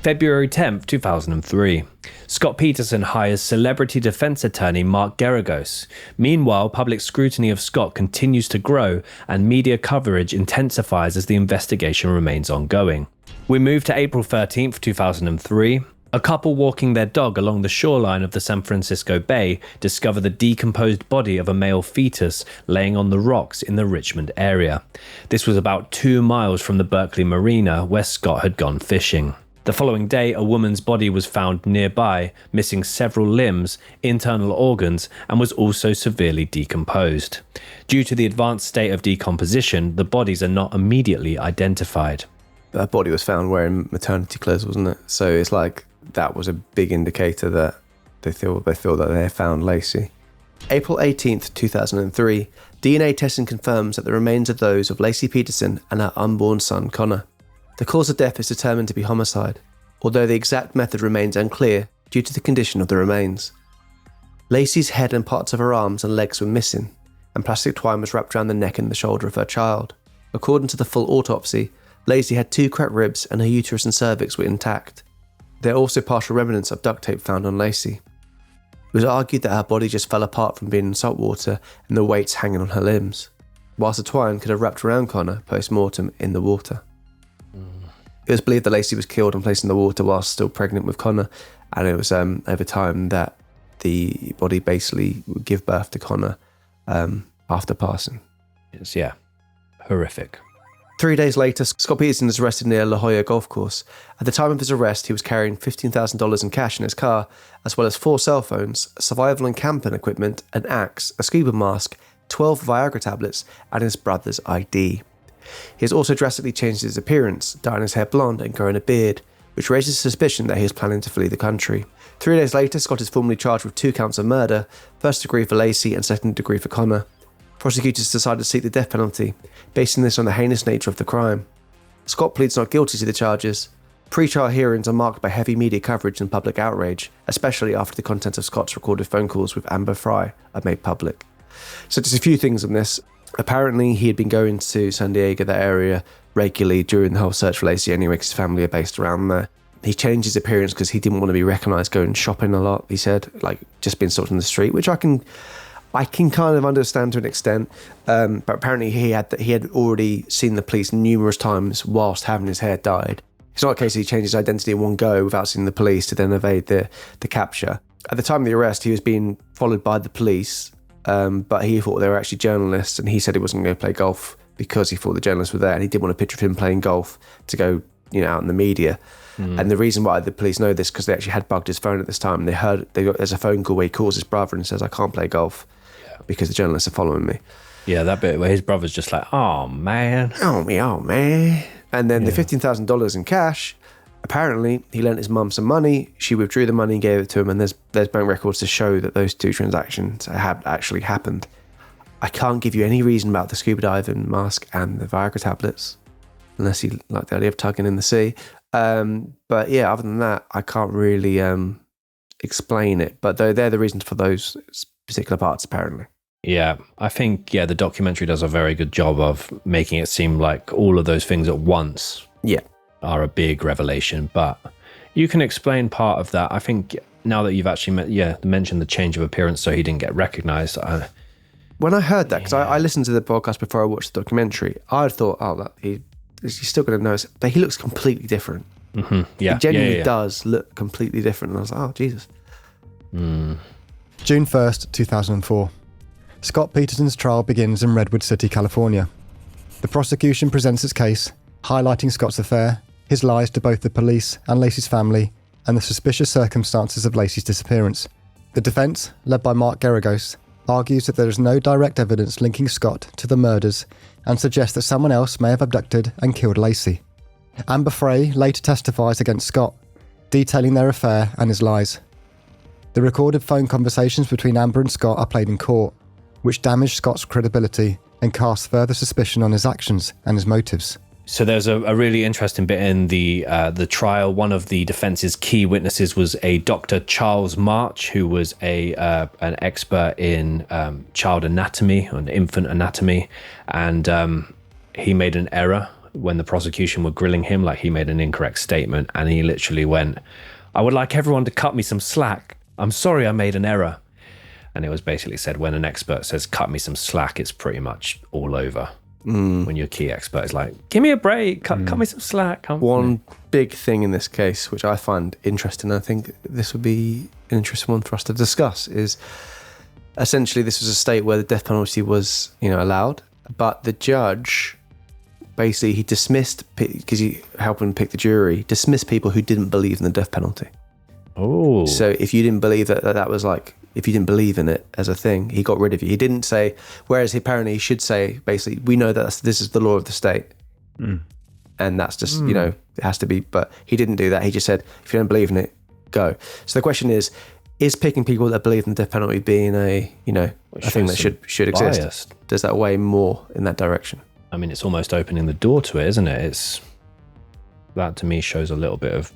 February 10th, 2003. Scott Peterson hires celebrity defense attorney Mark Geragos. Meanwhile, public scrutiny of Scott continues to grow and media coverage intensifies as the investigation remains ongoing. We move to April 13th, 2003. A couple walking their dog along the shoreline of the San Francisco Bay discover the decomposed body of a male fetus laying on the rocks in the Richmond area. This was about 2 miles from the Berkeley Marina where Scott had gone fishing. The following day, a woman's body was found nearby, missing several limbs, internal organs, and was also severely decomposed. Due to the advanced state of decomposition, the bodies are not immediately identified. That body was found wearing maternity clothes, wasn't it? So it's like that was a big indicator that they feel that they found Lacy. April 18th, 2003, DNA testing confirms that the remains are those of Laci Peterson and her unborn son, Connor. The cause of death is determined to be homicide, although the exact method remains unclear due to the condition of the remains. Lacy's head and parts of her arms and legs were missing, and plastic twine was wrapped around the neck and the shoulder of her child. According to the full autopsy, Lacy had 2 cracked ribs and her uterus and cervix were intact. There are also partial remnants of duct tape found on Lacy. It was argued that her body just fell apart from being in salt water and the weights hanging on her limbs, whilst the twine could have wrapped around Connor post-mortem in the water. It was believed that Lacy was killed and placed in the water whilst still pregnant with Connor, and it was over time that the body basically would give birth to Connor after passing. It's, horrific. 3 days later, Scott Peterson is arrested near La Jolla Golf Course. At the time of his arrest, he was carrying $15,000 in cash in his car, as well as 4 cell phones, survival and camping equipment, an axe, a scuba mask, 12 Viagra tablets, and his brother's ID. He has also drastically changed his appearance, dyeing his hair blonde and growing a beard, which raises suspicion that he is planning to flee the country. 3 days later, Scott is formally charged with 2 counts of murder, first degree for Lacy and second degree for Connor. Prosecutors decided to seek the death penalty, basing this on the heinous nature of the crime. Scott pleads not guilty to the charges. Pre-trial hearings are marked by heavy media coverage and public outrage, especially after the contents of Scott's recorded phone calls with Amber Fry are made public. So just a few things on this. Apparently, he had been going to San Diego, that area, regularly during the whole search for Lacy anyway, because his family are based around there. He changed his appearance because he didn't want to be recognised going shopping a lot, he said, like just being stalked in the street, which I can kind of understand to an extent. But apparently he had already seen the police numerous times whilst having his hair dyed. It's not a case that he changed his identity in one go without seeing the police to then evade the capture. At the time of the arrest, he was being followed by the police, but he thought they were actually journalists, and he said he wasn't going to play golf because he thought the journalists were there, and he didn't want a picture of him playing golf to go, out in the media. And the reason why the police know this because they actually had bugged his phone at this time. And there's a phone call where he calls his brother and says, "I can't play golf because the journalists are following me." Yeah, that bit where his brother's just like, "Oh man, oh man." And then the $15,000 in cash. Apparently, he lent his mum some money. She withdrew the money and gave it to him. And there's bank records to show that those 2 transactions have actually happened. I can't give you any reason about the scuba diving mask and the Viagra tablets, unless you like the idea of tugging in the sea. But yeah, other than that, I can't really explain it. But they're the reasons for those particular parts, apparently. Yeah, I think, the documentary does a very good job of making it seem like all of those things at once are a big revelation. But you can explain part of that. I think now that you've actually mentioned the change of appearance so he didn't get recognised. When I heard that, because I listened to the podcast before I watched the documentary, I thought, he's still going to notice, but he looks completely different. Mm-hmm. Yeah, he genuinely does look completely different. And I was like, oh, Jesus. June 1st, 2004. Scott Peterson's trial begins in Redwood City, California. The prosecution presents its case, highlighting Scott's affair, his lies to both the police and Lacy's family, and the suspicious circumstances of Lacy's disappearance. The defence, led by Mark Geragos, argues that there is no direct evidence linking Scott to the murders and suggests that someone else may have abducted and killed Lacy. Amber Frey later testifies against Scott, detailing their affair and his lies. The recorded phone conversations between Amber and Scott are played in court, which damaged Scott's credibility and cast further suspicion on his actions and his motives. So there's a really interesting bit in the trial. One of the defense's key witnesses was a Dr. Charles March, who was an expert in child anatomy and infant anatomy, and he made an error when the prosecution were grilling him. Like, he made an incorrect statement, and he literally went, "I would like everyone to cut me some slack. I'm sorry I made an error." And it was basically said, when an expert says, "cut me some slack," it's pretty much all over. When your key expert is like, "Give me a break, cut me some slack." One big thing in this case, which I find interesting, I think this would be an interesting one for us to discuss, is essentially this was a state where the death penalty was, allowed, but the judge, basically, he dismissed, because he helped him pick the jury, dismissed people who didn't believe in the death penalty. Oh. So if you didn't believe that was like, if you didn't believe in it as a thing, he got rid of you. He didn't say, whereas apparently he should say, basically, we know that this is the law of the state. And that's just, it has to be, but he didn't do that. He just said, if you don't believe in it, go. So the question is picking people that believe in the death penalty being a thing that should exist? Biased. Does that weigh more in that direction? I mean, it's almost opening the door to it, isn't it? That to me shows a little bit of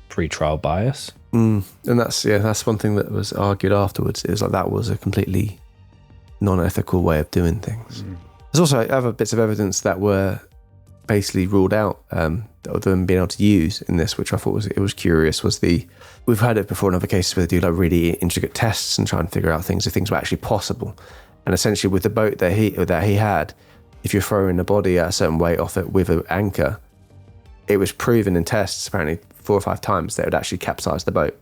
pre-trial bias. And that's one thing that was argued afterwards, is like that was a completely non-ethical way of doing things. There's also other bits of evidence that were basically ruled out, other than being able to use in this, which I thought was curious, we've had it before in other cases where they do like really intricate tests and try and figure out if things were actually possible. And essentially with the boat that he had, if you're throwing a body at a certain weight off it with an anchor, it was proven in tests apparently 4 or 5 times that it would actually capsize the boat.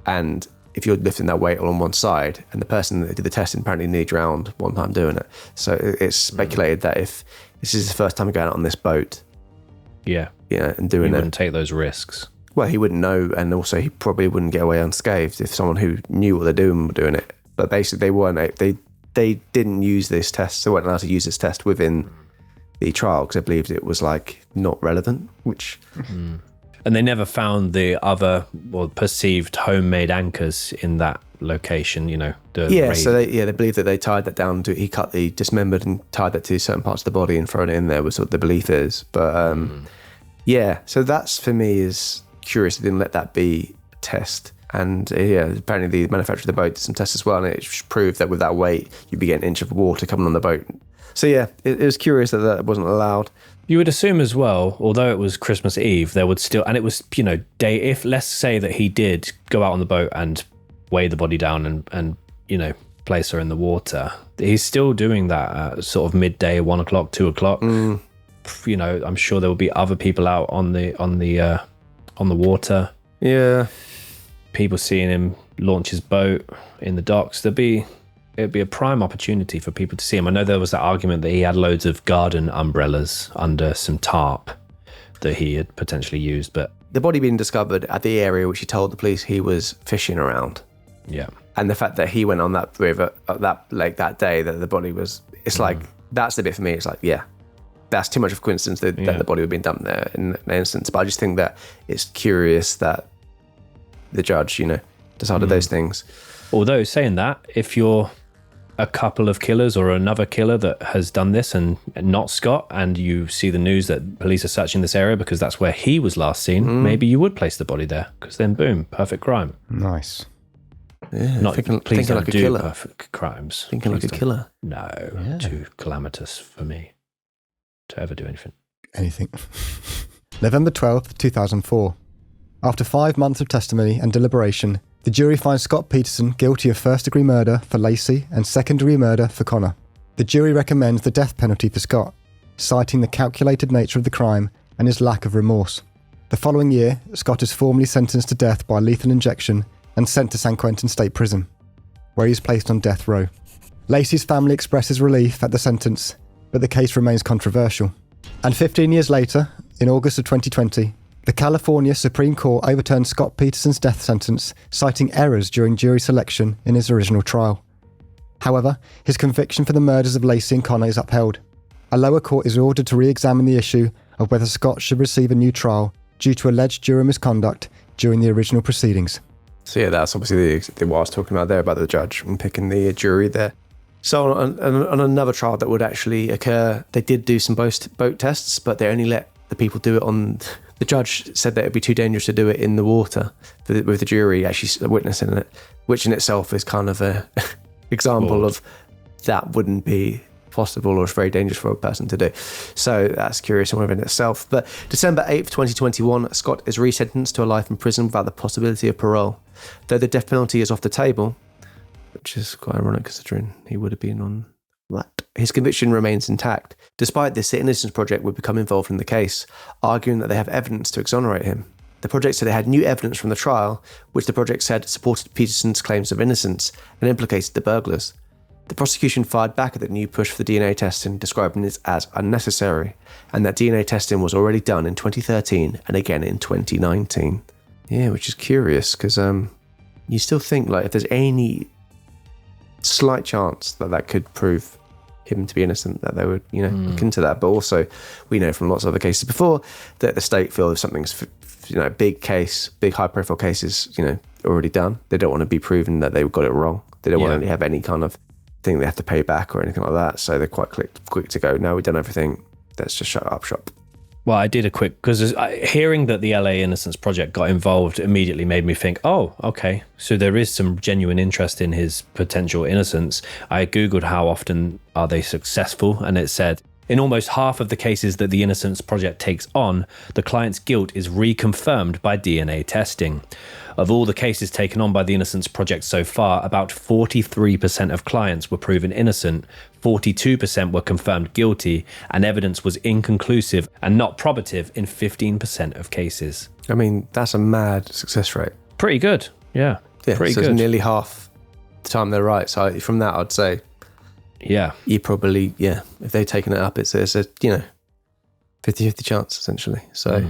And if you're lifting that weight on one side, and the person that did the testing apparently nearly drowned one time doing it. So it's speculated that if this is his first time going out on this boat, and doing it, he wouldn't take those risks. Well, he wouldn't know, and also he probably wouldn't get away unscathed if someone who knew what they're doing were doing it. But basically, they didn't use this test. They weren't allowed to use this test within the trial because they believed it was like not relevant, which... And they never found the other perceived homemade anchors in that location, you know. So they believe that they tied that down to, he dismembered and tied that to certain parts of the body and thrown it in there was what the belief is. But so that's for me is curious. They didn't let that be a test. And apparently the manufacturer of the boat did some tests as well, and it proved that with that weight, you'd be getting an inch of water coming on the boat. So it was curious that wasn't allowed. You would assume as well, although it was Christmas Eve, there would still, and it was, you know, if let's say that he did go out on the boat and weigh the body down and you know, place her in the water, he's still doing that at sort of midday, 1 o'clock, 2 o'clock. You know, I'm sure there will be other people out on the water. Yeah. People seeing him launch his boat in the docks. It'd be a prime opportunity for people to see him. I know there was that argument that he had loads of garden umbrellas under some tarp that he had potentially used, but the body being discovered at the area which he told the police he was fishing around. Yeah. And the fact that he went on that river, that lake that day, that the body was, it's like, that's the bit for me. It's like, that's too much of a coincidence that the body would have been dumped there in an instance. But I just think that it's curious that the judge, you know, decided those things. Although saying that, if you're a couple of killers or another killer that has done this and not Scott, and you see the news that police are searching this area because that's where he was last seen, maybe you would place the body there, because then boom, perfect crime. Nice. Yeah, Not please don't like a do killer. perfect crimes. Thinking Please like a don't. killer. No, too calamitous for me to ever do anything. November 12th, 2004. After 5 months of testimony and deliberation, the jury finds Scott Peterson guilty of first-degree murder for Lacy and second-degree murder for Connor. The jury recommends the death penalty for Scott, citing the calculated nature of the crime and his lack of remorse. The following year, Scott is formally sentenced to death by lethal injection and sent to San Quentin State Prison, where he is placed on death row. Lacy's family expresses relief at the sentence, but the case remains controversial. And 15 years later, in August of 2020, the California Supreme Court overturned Scott Peterson's death sentence, citing errors during jury selection in his original trial. However, his conviction for the murders of Lacy and Connor is upheld. A lower court is ordered to re-examine the issue of whether Scott should receive a new trial due to alleged juror misconduct during the original proceedings. So that's obviously what I was talking about there, about the judge and picking the jury there. So on another trial that would actually occur, they did do some boat tests, but they only let the people do it on... The judge said that it'd be too dangerous to do it in the water with the jury actually witnessing it, which in itself is kind of a example of that wouldn't be possible or it's very dangerous for a person to do. So that's curious in within itself. But December 8th, 2021, Scott is resentenced to a life in prison without the possibility of parole. Though the death penalty is off the table, which is quite ironic considering he would have been on that. His conviction remains intact. Despite this, the Innocence Project would become involved in the case, arguing that they have evidence to exonerate him. The project said they had new evidence from the trial, which the project said supported Peterson's claims of innocence and implicated the burglars. The prosecution fired back at the new push for the DNA testing, describing it as unnecessary, and that DNA testing was already done in 2013 and again in 2019. Yeah, which is curious, because you still think, like, if there's any slight chance that could prove him to be innocent, that they would, look into that. But also, we know from lots of other cases before that the state feel if something's, big case, big high-profile cases, already done, they don't want to be proven that they got it wrong. They don't want to have any kind of thing they have to pay back or anything like that. So they're quite quick to go, no, we've done everything. Let's just shut up shop. Well, I did a quick, because hearing that the LA Innocence Project got involved immediately made me think, oh, okay, so there is some genuine interest in his potential innocence. I Googled how often are they successful, and it said, in almost half of the cases that the Innocence Project takes on, the client's guilt is reconfirmed by DNA testing. Of all the cases taken on by the Innocence Project so far, about 43% of clients were proven innocent, 42% were confirmed guilty, and evidence was inconclusive and not probative in 15% of cases. I mean, that's a mad success rate. Pretty good, yeah. Pretty so good. It's nearly half the time they're right. So from that, I'd say, you probably, if they've taken it up, it's a 50-50 chance, essentially. So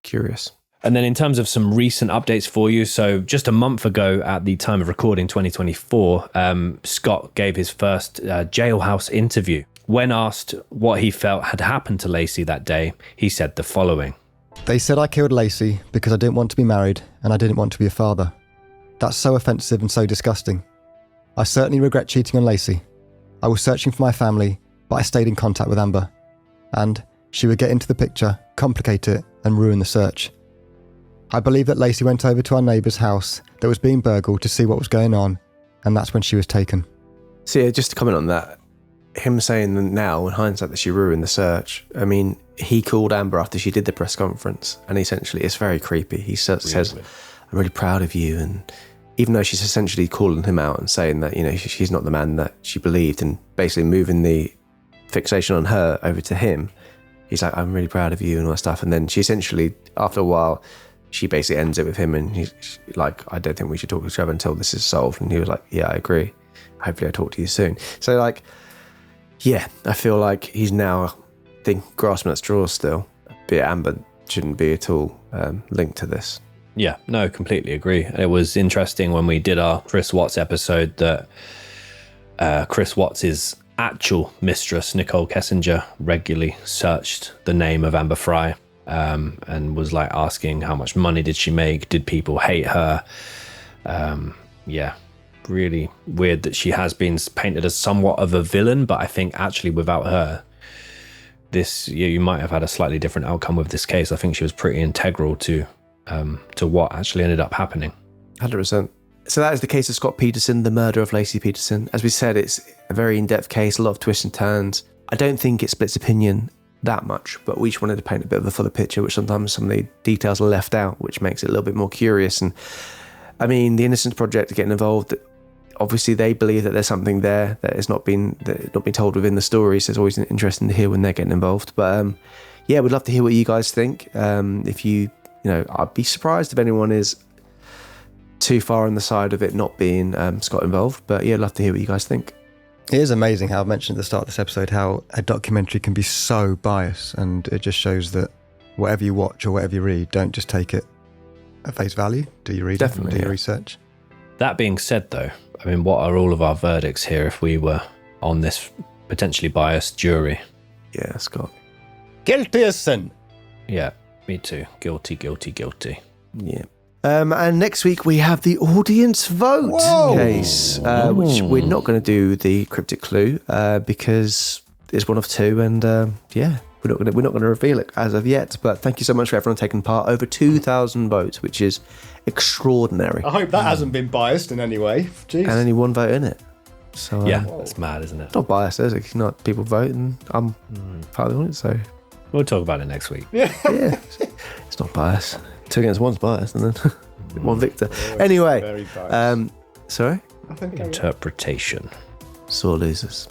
curious. And then in terms of some recent updates for you, so just a month ago at the time of recording, 2024, Scott gave his first jailhouse interview. When asked what he felt had happened to Lacy that day, he said the following. They said I killed Lacy because I didn't want to be married and I didn't want to be a father. That's so offensive and so disgusting. I certainly regret cheating on Lacy. I was searching for my family, but I stayed in contact with Amber. And she would get into the picture, complicate it, and ruin the search. I believe that Lacy went over to our neighbour's house that was being burgled to see what was going on, and that's when she was taken. So yeah, just to comment on that, him saying that now, in hindsight, that she ruined the search, I mean, he called Amber after she did the press conference, and essentially it's very creepy. He says, I'm really proud of you, and even though she's essentially calling him out and saying that, you know, she's not the man that she believed, and basically moving the fixation on her over to him, he's like, I'm really proud of you and all that stuff. And then she essentially, after a while, she basically ends it with him, and he's like, I don't think we should talk to each other until this is solved. And he was like, yeah, I agree. Hopefully I'll talk to you soon. So like, yeah, I feel like he's now grasping at straws still. But Amber shouldn't be at all linked to this. Yeah, no, completely agree. It was interesting when we did our Chris Watts episode that Chris Watts' actual mistress, Nicole Kessinger, regularly searched the name of Amber Fry and was like asking how much money did she make? Did people hate her? Yeah, really weird that she has been painted as somewhat of a villain, but I think actually without her, you might have had a slightly different outcome with this case. I think she was pretty integral to what actually ended up happening. 100%. So that is the case of Scott Peterson, the murder of Laci Peterson. As we said, it's a very in-depth case, a lot of twists and turns. I don't think it splits opinion that much, but we each wanted to paint a bit of a fuller picture, which sometimes some of the details are left out, which makes it a little bit more curious. And I mean, the Innocence Project are getting involved. Obviously, they believe that there's something there that has not been told within the story, so it's always interesting to hear when they're getting involved. But yeah, we'd love to hear what you guys think. If you know, I'd be surprised if anyone is too far on the side of it not being Scott involved. But yeah, I'd love to hear what you guys think. It is amazing how I mentioned at the start of this episode how a documentary can be so biased, and it just shows that whatever you watch or whatever you read, don't just take it at face value. Do you read Definitely, it? Do your research? That being said, though, I mean, what are all of our verdicts here if we were on this potentially biased jury? Yeah, Scott. Guilty as sin. Yeah, me too. Guilty, guilty, guilty. Yeah. And next week we have the audience vote case, which we're not going to do the cryptic clue because it's one of two, and yeah, we're not going to reveal it as of yet. But thank you so much for everyone taking part. Over 2,000 votes, which is extraordinary. I hope that hasn't been biased in any way. Jeez. And only one vote in it. So yeah, that's mad, isn't it? It's not biased, is it? It's not people vote, and I'm part of the audience, so we'll talk about it next week. Yeah, it's not biased. 2 against 1's biased, and then one victor. Anyway, sorry? Interpretation. Sore losers.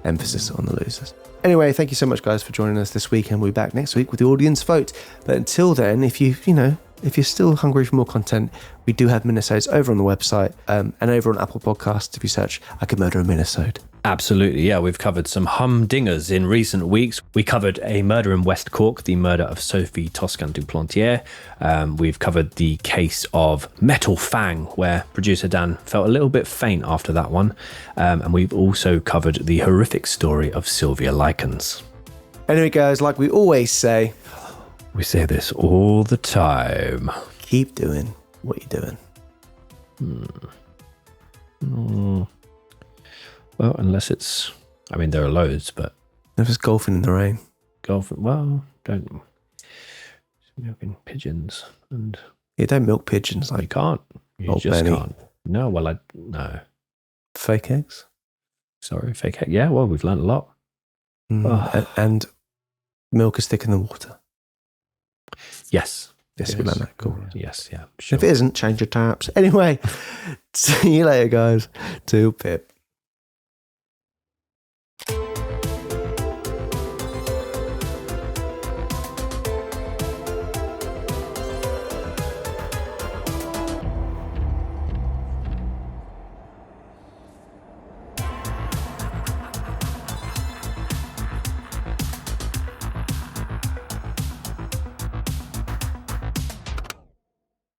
Emphasis on the losers. Anyway, thank you so much, guys, for joining us this week, and we'll be back next week with the audience vote. But until then, if you're still hungry for more content, we do have minisodes over on the website and over on Apple Podcasts if you search I Could Murder a Minisode. Absolutely, yeah. We've covered some humdingers in recent weeks. We covered a murder in West Cork, the murder of Sophie Toscan du Plantier. We've covered the case of Metal Fang, where producer Dan felt a little bit faint after that one. And we've also covered the horrific story of Sylvia Likens. Anyway, guys, like we always say, we say this all the time. Keep doing what you're doing. Well, unless it's, I mean, there are loads, but if it's golfing in the rain, well, don't milking pigeons and don't milk pigeons. Like you can't. You just Benny. can't. No, well, no. Fake eggs. Sorry, fake egg. Yeah, well, we've learned a lot. And milk is thicker than water. Yes. Yes, we learned that. Cool. Yes, yeah. Sure. If it isn't, change your taps. Anyway, see you later, guys. To Pip.